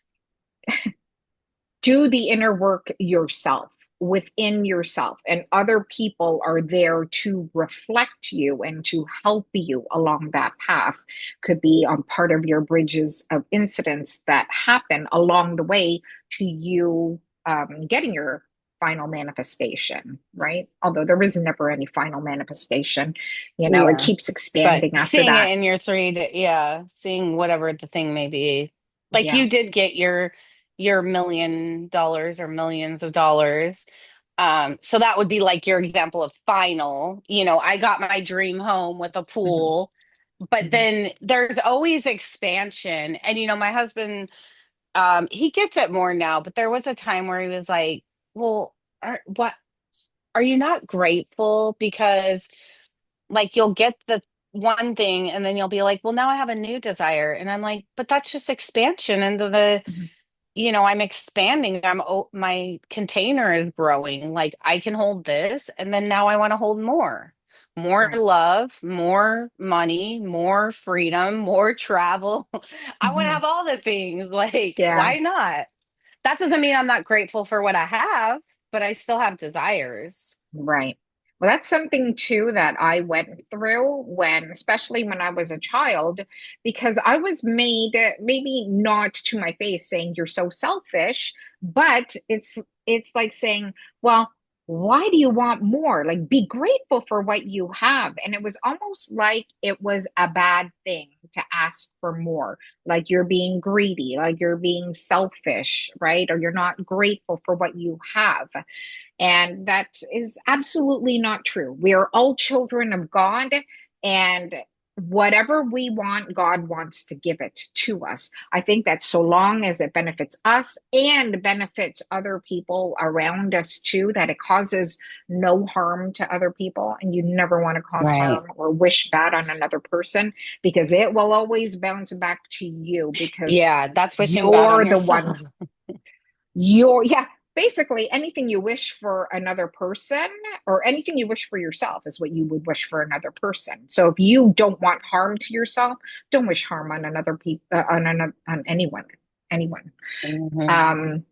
Speaker 1: do the inner work yourself within yourself, and other people are there to reflect you and to help you along that path. Could be on part of your bridges of incidents that happen along the way to you getting your final manifestation, right? Although there was never any final manifestation, it
Speaker 2: Yeah.
Speaker 1: keeps
Speaker 2: But
Speaker 1: expanding after
Speaker 2: seeing it
Speaker 1: that.
Speaker 2: in your yeah, seeing whatever the thing may be. Like
Speaker 1: Yeah.
Speaker 2: you did get your $1 million or millions of dollars. So that would be like your example of final. I got my dream home with a
Speaker 1: Hmm.
Speaker 2: pool, but
Speaker 1: Hmm.
Speaker 2: then there's always expansion. And my husband, he gets it more now, but there was a time where he was like, well, what are you not grateful? Because like you'll get the one thing and then you'll be like, well, now I have a new desire. And I'm like, but that's just expansion into
Speaker 1: Hmm.
Speaker 2: I'm expanding. My container is growing. Like I can hold this and then now I want to hold more. More
Speaker 1: Right.
Speaker 2: love, more money, more freedom, more travel. I want to
Speaker 1: Hmm.
Speaker 2: have all the things. Like,
Speaker 1: Yeah.
Speaker 2: why not? That doesn't mean I'm not grateful for what I have, but I still have desires.
Speaker 1: Right. Well, that's something too that I went through especially when I was a child, because I was made, maybe not to my face saying you're so selfish, but it's like saying, well, why do you want more? Like, be grateful for what you have. And it was almost like it was a bad thing to ask for more, like you're being greedy, like you're being selfish, right? Or you're not grateful for what you have. And that is absolutely not true. We are all children of God, and whatever we want, God wants to give it to us. I think that so long as it benefits us and benefits other people around us too, that it causes no harm to other people. And you never want to cause
Speaker 2: Right.
Speaker 1: harm or wish bad on another person, because it will always bounce back to you, because
Speaker 2: Yeah, that's wishing bad on
Speaker 1: you're the one.
Speaker 2: yourself.
Speaker 1: Yeah, basically anything you wish for another person or anything you wish for yourself is what you would wish for another person. So if you don't want harm to yourself, don't wish harm on another people, on anyone.
Speaker 2: Mhm.
Speaker 1: Um,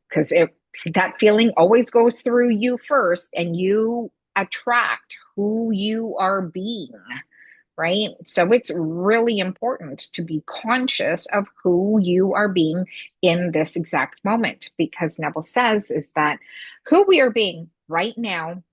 Speaker 1: because it that feeling always goes through you first, and you attract who you are being, right? So it's really important to be conscious of who you are being in this exact moment, because Neville says is that who we are being right now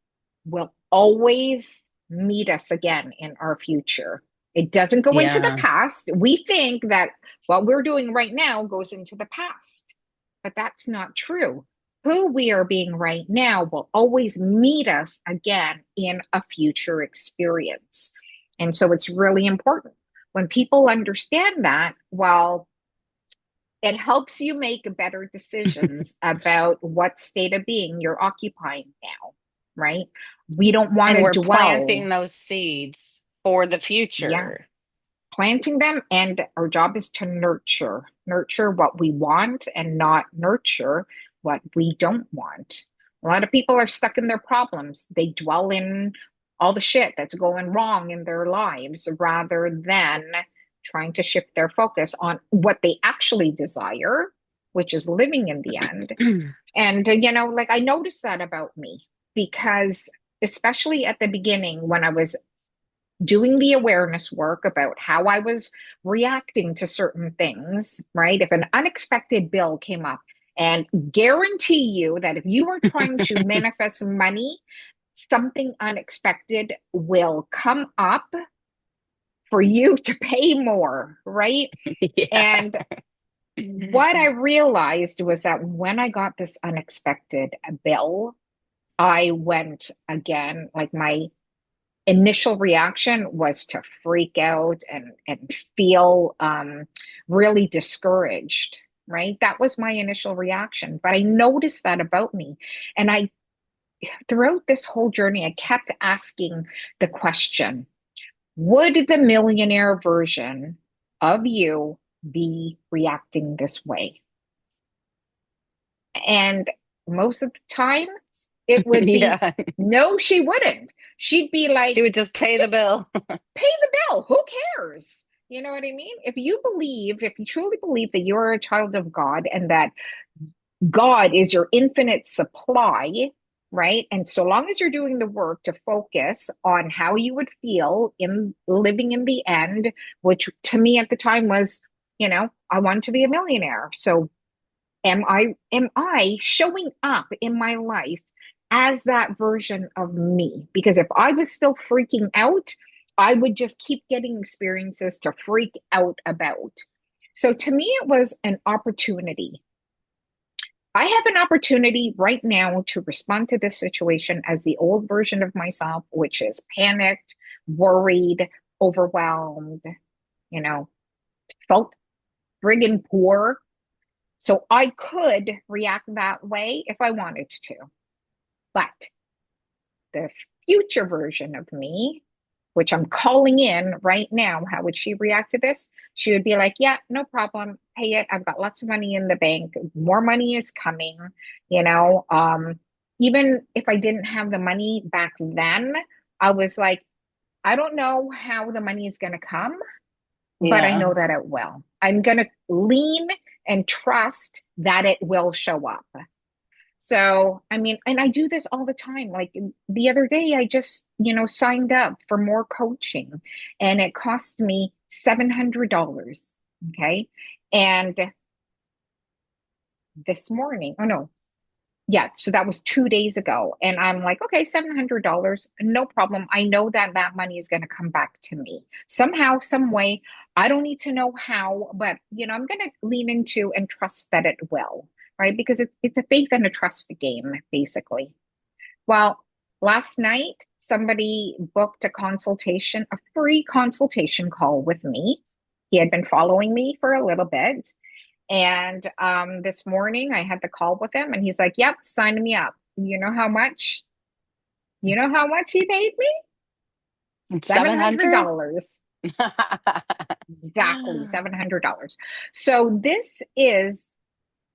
Speaker 1: will always meet us again in our future. It doesn't go into the
Speaker 2: Yeah.
Speaker 1: past. We think that what we're doing right now goes into the past, but that's not true. Who we are being right now will always meet us again in a future experience. And so it's really important. When people understand that, well, it helps you make better decisions about what state of being you're occupying now, right? We don't want
Speaker 2: And
Speaker 1: to
Speaker 2: we're
Speaker 1: dwell.
Speaker 2: planting those seeds for the
Speaker 1: Yeah,
Speaker 2: future.
Speaker 1: planting them, and our job is to nurture what we want and not nurture what we don't want. A lot of people are stuck in their problems. They dwell in all the shit that's going wrong in their lives rather than trying to shift their focus on what they actually desire, which is living in the end. And, like I noticed that about me because, especially at the beginning when I was doing the awareness work about how I was reacting to certain things, right? If an unexpected bill came up, and guarantee you that if you are trying to manifest money, something unexpected will come up for you to pay more, right?
Speaker 2: Yeah.
Speaker 1: And what I realized was that when I got this unexpected bill, I went again, like my initial reaction was to freak out and feel really discouraged, right? That was my initial reaction. But I noticed that about me. And throughout this whole journey, I kept asking the question, would the millionaire version of you be reacting this way? And most of the time, it would be,
Speaker 2: Yeah.
Speaker 1: no, she wouldn't. She'd be like,
Speaker 2: She would just pay the
Speaker 1: just
Speaker 2: bill.
Speaker 1: pay the bill. Who cares? You know what I mean? If you truly believe that you're a child of God and that God is your infinite supply, right? And so long as you're doing the work to focus on how you would feel in living in the end, which to me at the time was, I wanted to be a millionaire. So am I showing up in my life as that version of me? Because if I was still freaking out, I would just keep getting experiences to freak out about. So to me, it was an opportunity. I have an opportunity right now to respond to this situation as the old version of myself, which is panicked, worried, overwhelmed, you know, felt friggin' poor. So I could react that way if I wanted to. But the future version of me, which I'm calling in right now, how would she react to this? She would be like, yeah, no problem. Pay it. I've got lots of money in the bank. More money is coming. You know, even if I didn't have the money back then, I was like, I don't know how the money is going to come, but I
Speaker 2: Yeah.
Speaker 1: know that it will. I'm going to lean and trust that it will show up. So, I mean, and I do this all the time. Like the other day, I just, signed up for more coaching and it cost me $700. Okay. And this morning, oh no, yeah, so that was 2 days ago. And I'm like, okay, $700, no problem. I know that that money is going to come back to me somehow, some way. I don't need to know how, but I'm going to lean into and trust that it will, right? Because it's a faith and a trust game, basically. Well, last night, somebody booked a free consultation call with me. He had been following me for a little bit. And this morning I had the call with him and he's like, yep, sign me up. You know how much? You know how much he paid me?
Speaker 2: 700?
Speaker 1: $700. Exactly, $700. So this is,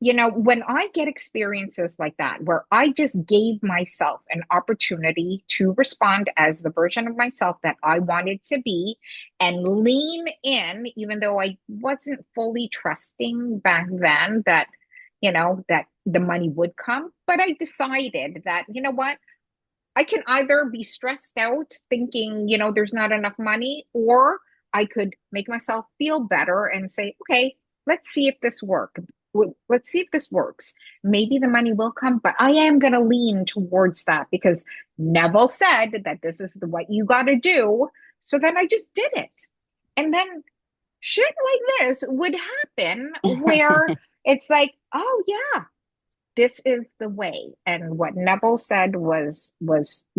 Speaker 1: when I get experiences like that, where I just gave myself an opportunity to respond as the version of myself that I wanted to be and lean in, even though I wasn't fully trusting back then that the money would come. But I decided that, you know what? I can either be stressed out thinking, there's not enough money, or I could make myself feel better and say, okay, let's see if this works. Let's see if this works. Maybe the money will come, but I am going to lean towards that because Neville said that this is what you got to do. So then I just did it. And then shit like this would happen where it's like, oh yeah, this is the way, and what Neville said was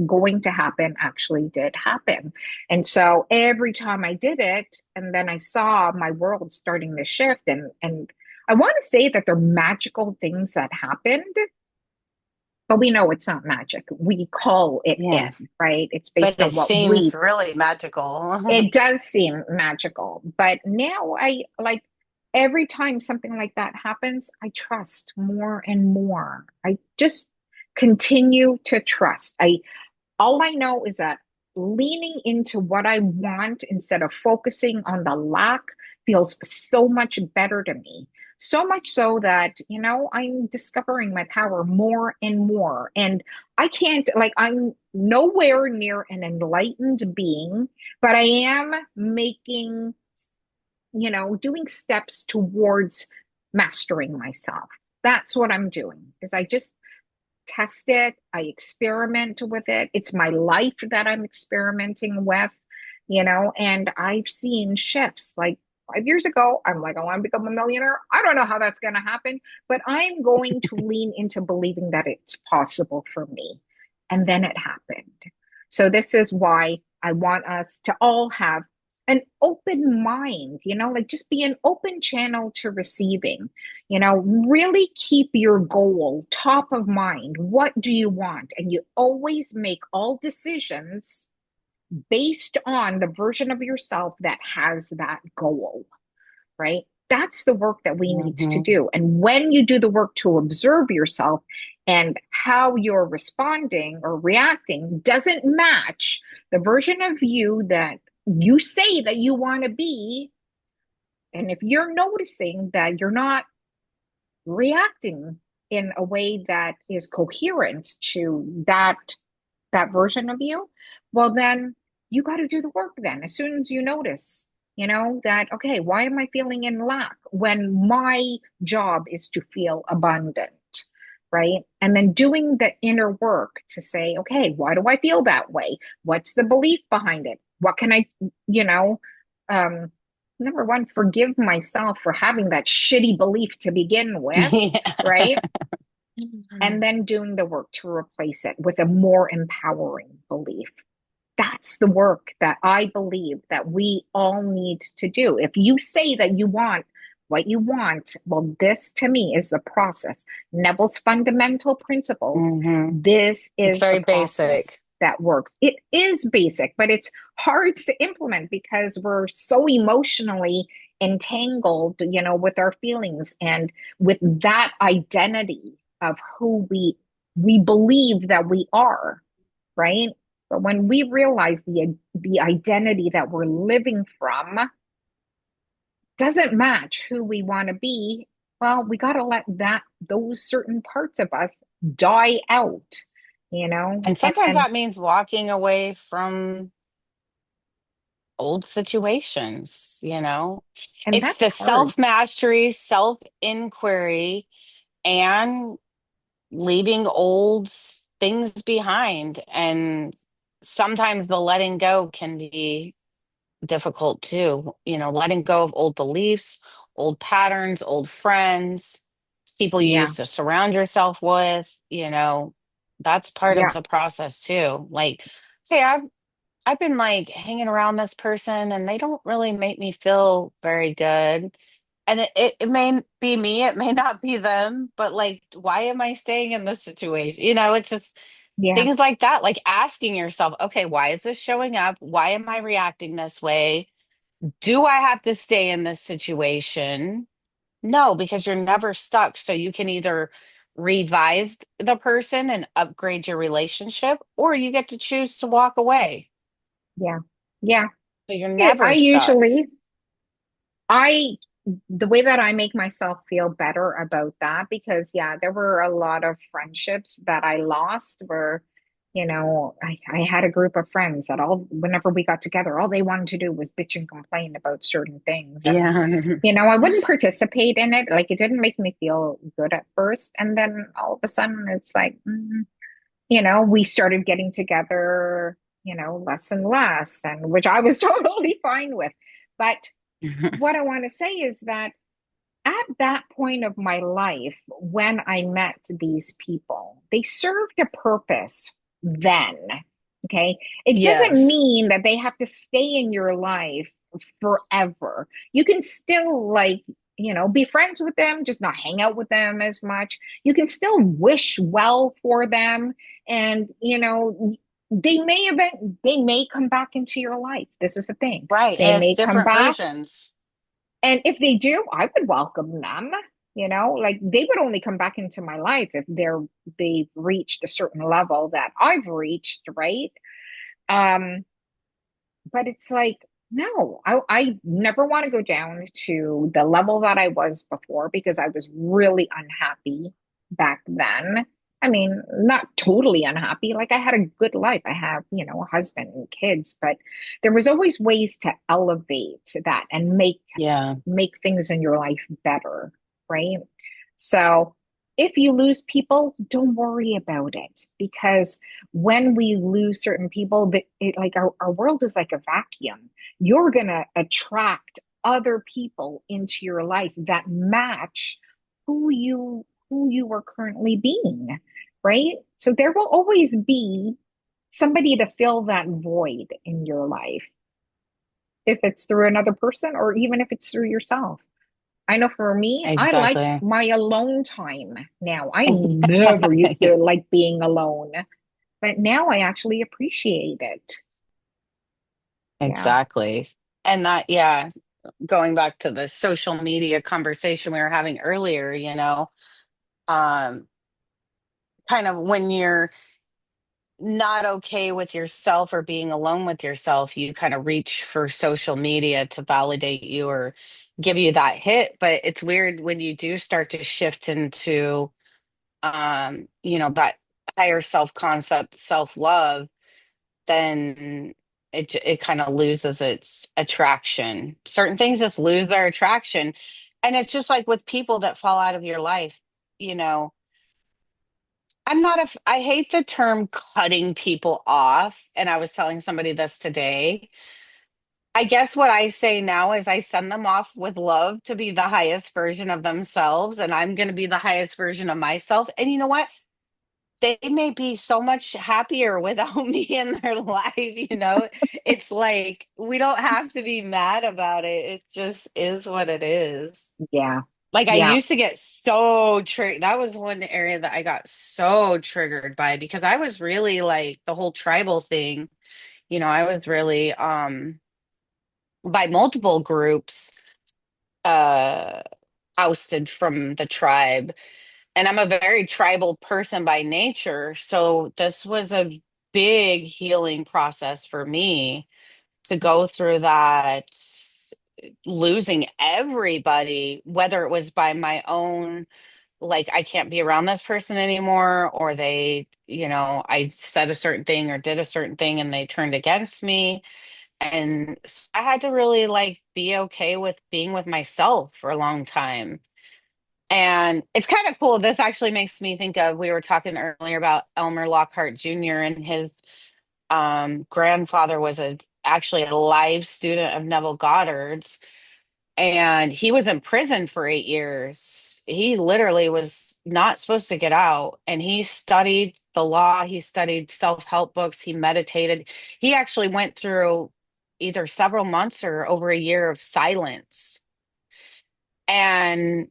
Speaker 1: going to happen actually did happen. And so every time I did it, and then I saw my world starting to shift, and I want to say that they're magical things that happened, but we know it's not magic. We call it in,
Speaker 2: Yeah.
Speaker 1: right? It's
Speaker 2: But
Speaker 1: based
Speaker 2: it
Speaker 1: on what
Speaker 2: seems
Speaker 1: we,
Speaker 2: really magical.
Speaker 1: it does seem magical. But now I like every time something like that happens, I trust more and more. I just continue to trust. All I know is that leaning into what I want instead of focusing on the lack feels so much better to me. So much so that, I'm discovering my power more and more. And I can't, like, I'm nowhere near an enlightened being, but I am making, doing steps towards mastering myself. That's what I'm doing, is I just test it, I experiment with it. It's my life that I'm experimenting with, and I've seen shifts. Like 5 years ago, I'm like, I want to become a millionaire. I don't know how that's going to happen, but I'm going to lean into believing that it's possible for me. And then it happened. So, this is why I want us to all have an open mind, like just be an open channel to receiving. Really keep your goal top of mind. What do you want? And you always make all decisions based on the version of yourself that has that goal, right? That's the work that we need to
Speaker 2: Hmm.
Speaker 1: do. And when you do the work to observe yourself and how you're responding or reacting doesn't match the version of you that you say that you want to be, and if you're noticing that you're not reacting in a way that is coherent to that version of you, well then you got to do the work. Then as soon as you notice, that, okay, why am I feeling in lack when my job is to feel abundant, right? And then doing the inner work to say, okay, why do I feel that way? What's the belief behind it? What can I, you know um number one, forgive myself for having that shitty belief to begin with,
Speaker 2: Yeah.
Speaker 1: right? And then doing the work to replace it with a more empowering belief. That's the work that I believe that we all need to do. If you say that you want what you want, well, this to me is the process. Neville's fundamental principles.
Speaker 2: Hmm.
Speaker 1: This
Speaker 2: It's
Speaker 1: is the
Speaker 2: very
Speaker 1: process
Speaker 2: basic.
Speaker 1: that works. It is basic, but it's hard to implement because we're so emotionally entangled, with our feelings and with that identity of who we believe that we are, right? But when we realize the identity that we're living from doesn't match who we want to be, well, we got to let those certain parts of us die out,
Speaker 2: And
Speaker 1: and
Speaker 2: sometimes that means walking away from old situations. It's
Speaker 1: that's
Speaker 2: the
Speaker 1: hard.
Speaker 2: self mastery, self inquiry, and leaving old things behind. And sometimes the letting go can be difficult too. Letting go of old beliefs, old patterns, old friends, people you
Speaker 1: Yeah,
Speaker 2: used to surround yourself with. That's part of
Speaker 1: yeah,
Speaker 2: the process too. Like, hey, I've been like hanging around this person and they don't really make me feel very good. And it may be me, it may not be them, but like, why am I staying in this situation? It's just
Speaker 1: yeah,
Speaker 2: things like that, like asking yourself, okay, why is this showing up? Why am I reacting this way? Do I have to stay in this situation? No, because you're never stuck. So you can either revise the person and upgrade your relationship, or you get to choose to walk away.
Speaker 1: yeah, yeah.
Speaker 2: So you're
Speaker 1: It, I
Speaker 2: never stuck.
Speaker 1: usually, I the way that I make myself feel better about that, because yeah, there were a lot of friendships that I lost where, I had a group of friends that all, whenever we got together, all they wanted to do was bitch and complain about certain things. And,
Speaker 2: Yeah.
Speaker 1: I wouldn't participate in it. Like it didn't make me feel good at first. And then all of a sudden it's like, we started getting together, less and less, and which I was totally fine with. But what I want to say is that at that point of my life, when I met these people, they served a purpose then. Okay. It doesn't
Speaker 2: Yes.
Speaker 1: mean that they have to stay in your life forever. You can still, like, be friends with them, just not hang out with them as much. You can still wish well for them, and they may come back into your life. This is the thing.
Speaker 2: Right.
Speaker 1: They
Speaker 2: And it's
Speaker 1: may come
Speaker 2: different
Speaker 1: back,
Speaker 2: versions.
Speaker 1: and if they do, I would welcome them. Like they would only come back into my life if they've reached a certain level that I've reached, right? Um, but it's like, no, I never want to go down to the level that I was before because I was really unhappy back then. I mean, not totally unhappy. Like I had a good life. I have, a husband and kids, but there was always ways to elevate that and
Speaker 2: Yeah,
Speaker 1: make things in your life better, right? So if you lose people, don't worry about it because when we lose certain people, like our world is like a vacuum. You're gonna attract other people into your life that match who you are currently being, right? So there will always be somebody to fill that void in your life, if it's through another person or even if it's through yourself. I know for me, I like
Speaker 2: exactly.
Speaker 1: my alone time now. I never used to like being alone, but now I actually appreciate it. Yeah.
Speaker 2: Exactly. And that, yeah, going back to the social media conversation we were having earlier, um, kind of when you're not okay with yourself or being alone with yourself, you kind of reach for social media to validate you or give you that hit. But it's weird when you do start to shift into, that higher self concept, self love, then it kind of loses its attraction. Certain things just lose their attraction. And it's just like with people that fall out of your life, you know, I hate the term cutting people off. And I was telling somebody this today. I guess what I say now is I send them off with love to be the highest version of themselves. And I'm going to be the highest version of myself. And you know what? They may be so much happier without me in their life. It's like we don't have to be mad about it. It just is what it is.
Speaker 1: Yeah.
Speaker 2: Like I
Speaker 1: Yeah.
Speaker 2: used to get so triggered. That was one area that I got so triggered by because I was really like the whole tribal thing. I was really by multiple groups uh ousted from the tribe. And I'm a very tribal person by nature. So this was a big healing process for me to go through that, losing everybody, whether it was by my own, like, I can't be around this person anymore, or I said a certain thing or did a certain thing and they turned against me. And I had to really like be okay with being with myself for a long time. And it's kind of cool. This actually makes me think of, we were talking earlier about Elmer Lockhart Jr. and his grandfather was actually a live student of Neville Goddard's, and he was in prison for 8 years. He literally was not supposed to get out, and he studied the law. He studied self-help books. He meditated. He actually went through either several months or over a year of silence. And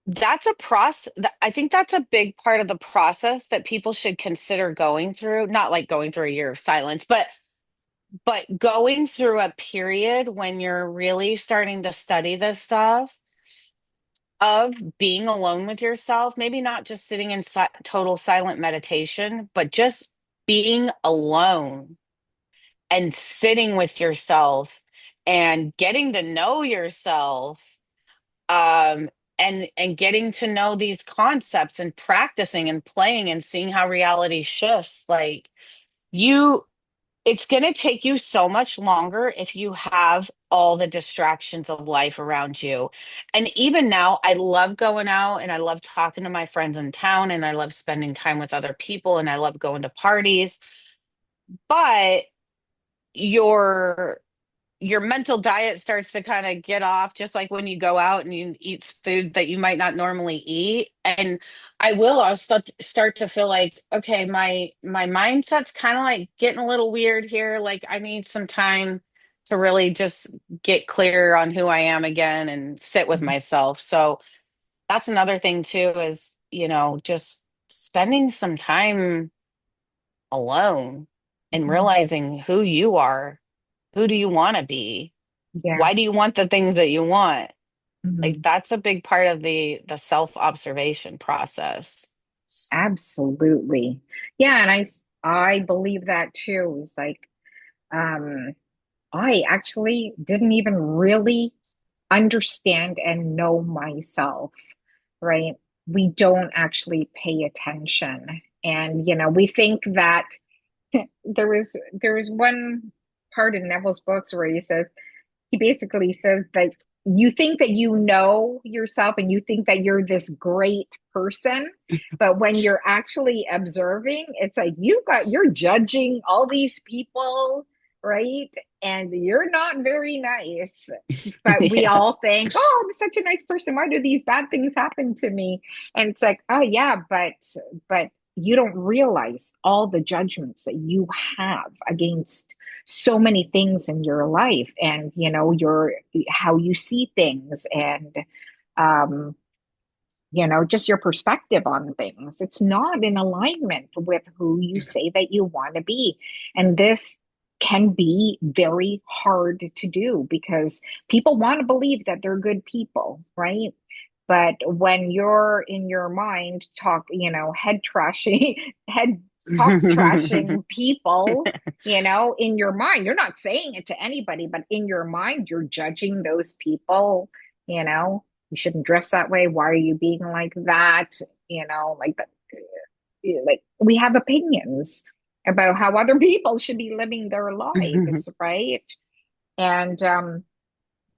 Speaker 2: that's a process. I think that's a big part of the process that people should consider going through. Not like going through a year of silence, but going through a period when you're really starting to study this stuff of being alone with yourself. Maybe not just sitting in total silent meditation, but just being alone and sitting with yourself and getting to know yourself, um and getting to know these concepts and practicing and playing and seeing how reality shifts. Like, you it's going to take you so much longer if you have all the distractions of life around you. And even now, I love going out and I love talking to my friends in town and I love spending time with other people and I love going to parties. But your your mental diet starts to kind of get off, just like when you go out and you eat food that you might not normally eat. And I'll start to feel like, okay, my mindset's kind of like getting a little weird here. Like I need some time to really just get clear on who I am again and sit with
Speaker 1: Mhm.
Speaker 2: myself. So that's another thing too is, just spending some time alone and
Speaker 1: Mhm.
Speaker 2: realizing who you are. Who do you want to be?
Speaker 1: Yeah.
Speaker 2: Why do you want the things that you want? Like
Speaker 1: Mhm.
Speaker 2: that's a big part of the self-observation process.
Speaker 1: Absolutely. Yeah, and I believe that too. It's like um I actually didn't even really understand and know myself, right? We don't actually pay attention. And we think that there was one part in Neville's books where he basically says that you think that you know yourself and you think that you're this great person, but when you're actually observing, it's like you're judging all these people, right? And you're not very nice. But we
Speaker 2: Yeah.
Speaker 1: all think, oh, I'm such a nice person. Why do these bad things happen to me? And it's like, oh yeah, but you don't realize all the judgments that you have against so many things in your life, and your how you see things, and um just your perspective on things. It's not in alignment with who you say that you want to be. And this can be very hard to do because people want to believe that they're good people, right? But when you're in your mind head trashing, head talk trashing people, in your mind, you're not saying it to anybody, but in your mind, you're judging those people, you know, you shouldn't dress that way. Why are you being like that? Like that, like we have opinions about how other people should be living their lives, right? And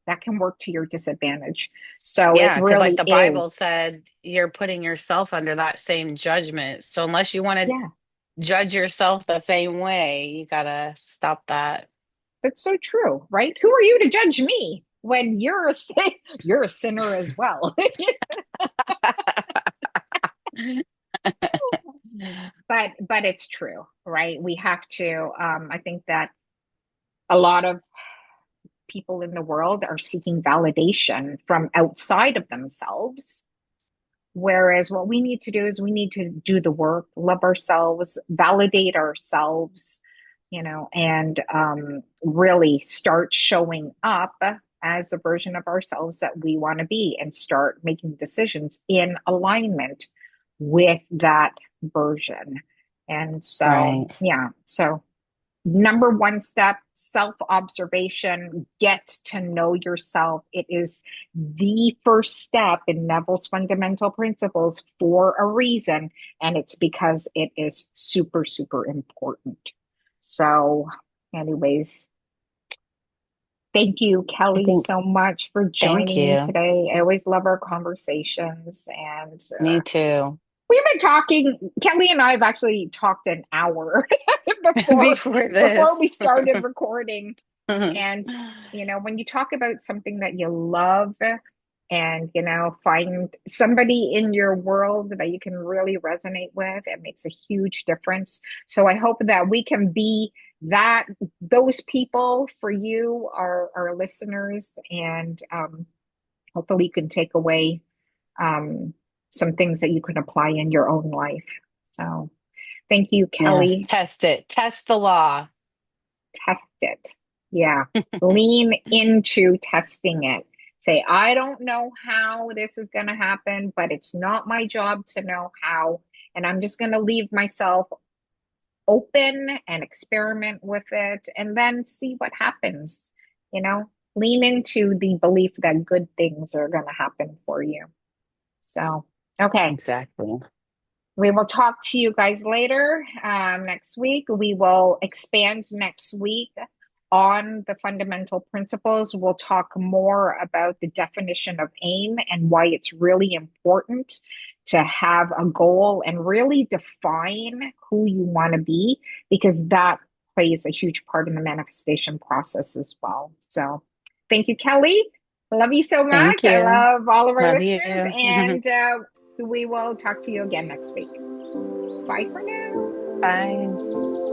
Speaker 1: that can work to your disadvantage. So it
Speaker 2: Yeah, because like
Speaker 1: really
Speaker 2: the Bible
Speaker 1: is.
Speaker 2: said, you're putting yourself under that same judgment. So unless you want to
Speaker 1: Yeah,
Speaker 2: judge yourself the same way, you gotta stop that.
Speaker 1: that's so true, right? Who are you to judge me when you're a sinner as well? But it's true, right? We have to. I think that a lot of people in the world are seeking validation from outside of themselves. Whereas what we need to do is we need to do the work, love ourselves, validate ourselves, and really start showing up as the version of ourselves that we want to be and start making decisions in alignment with that version. And so,
Speaker 2: Right.
Speaker 1: yeah, so number one step, self observation, get to know yourself. It is the first step in Neville's fundamental principles for a reason, and it's because it is super, super important. So, anyways, thank you,
Speaker 2: I
Speaker 1: Kelly,
Speaker 2: think,
Speaker 1: so much for
Speaker 2: thank
Speaker 1: joining me
Speaker 2: you.
Speaker 1: today. I always love our conversations, and
Speaker 2: Me too.
Speaker 1: we've been talking. Kelly and I have actually talked an hour before
Speaker 2: Before
Speaker 1: before
Speaker 2: this.
Speaker 1: we started recording. And when you talk about something that you love, and find somebody in your world that you can really resonate with, it makes a huge difference. So I hope that we can be that those people for you, our listeners, and hopefully you can take away um, some things that you can apply in your own life. So thank you,
Speaker 2: Yes,
Speaker 1: Kelly.
Speaker 2: test it. Test the law.
Speaker 1: Test it. Yeah. Lean into testing it. Say, I don't know how this is going to happen, but it's not my job to know how. And I'm just going to leave myself open and experiment with it and then see what happens. You know, lean into the belief that good things are going to happen for you. So, okay.
Speaker 2: Exactly.
Speaker 1: We will talk to you guys later next week. We will expand next week on the fundamental principles. We'll talk more about the definition of aim and why it's really important to have a goal and really define who you want to be, because that plays a huge part in the manifestation process as well. So, thank you, Kelly. Love you so
Speaker 2: Thank
Speaker 1: much. I
Speaker 2: you.
Speaker 1: love all of our
Speaker 2: Love
Speaker 1: listeners,
Speaker 2: you.
Speaker 1: and we will talk to you again next week. Bye for now.
Speaker 2: Bye.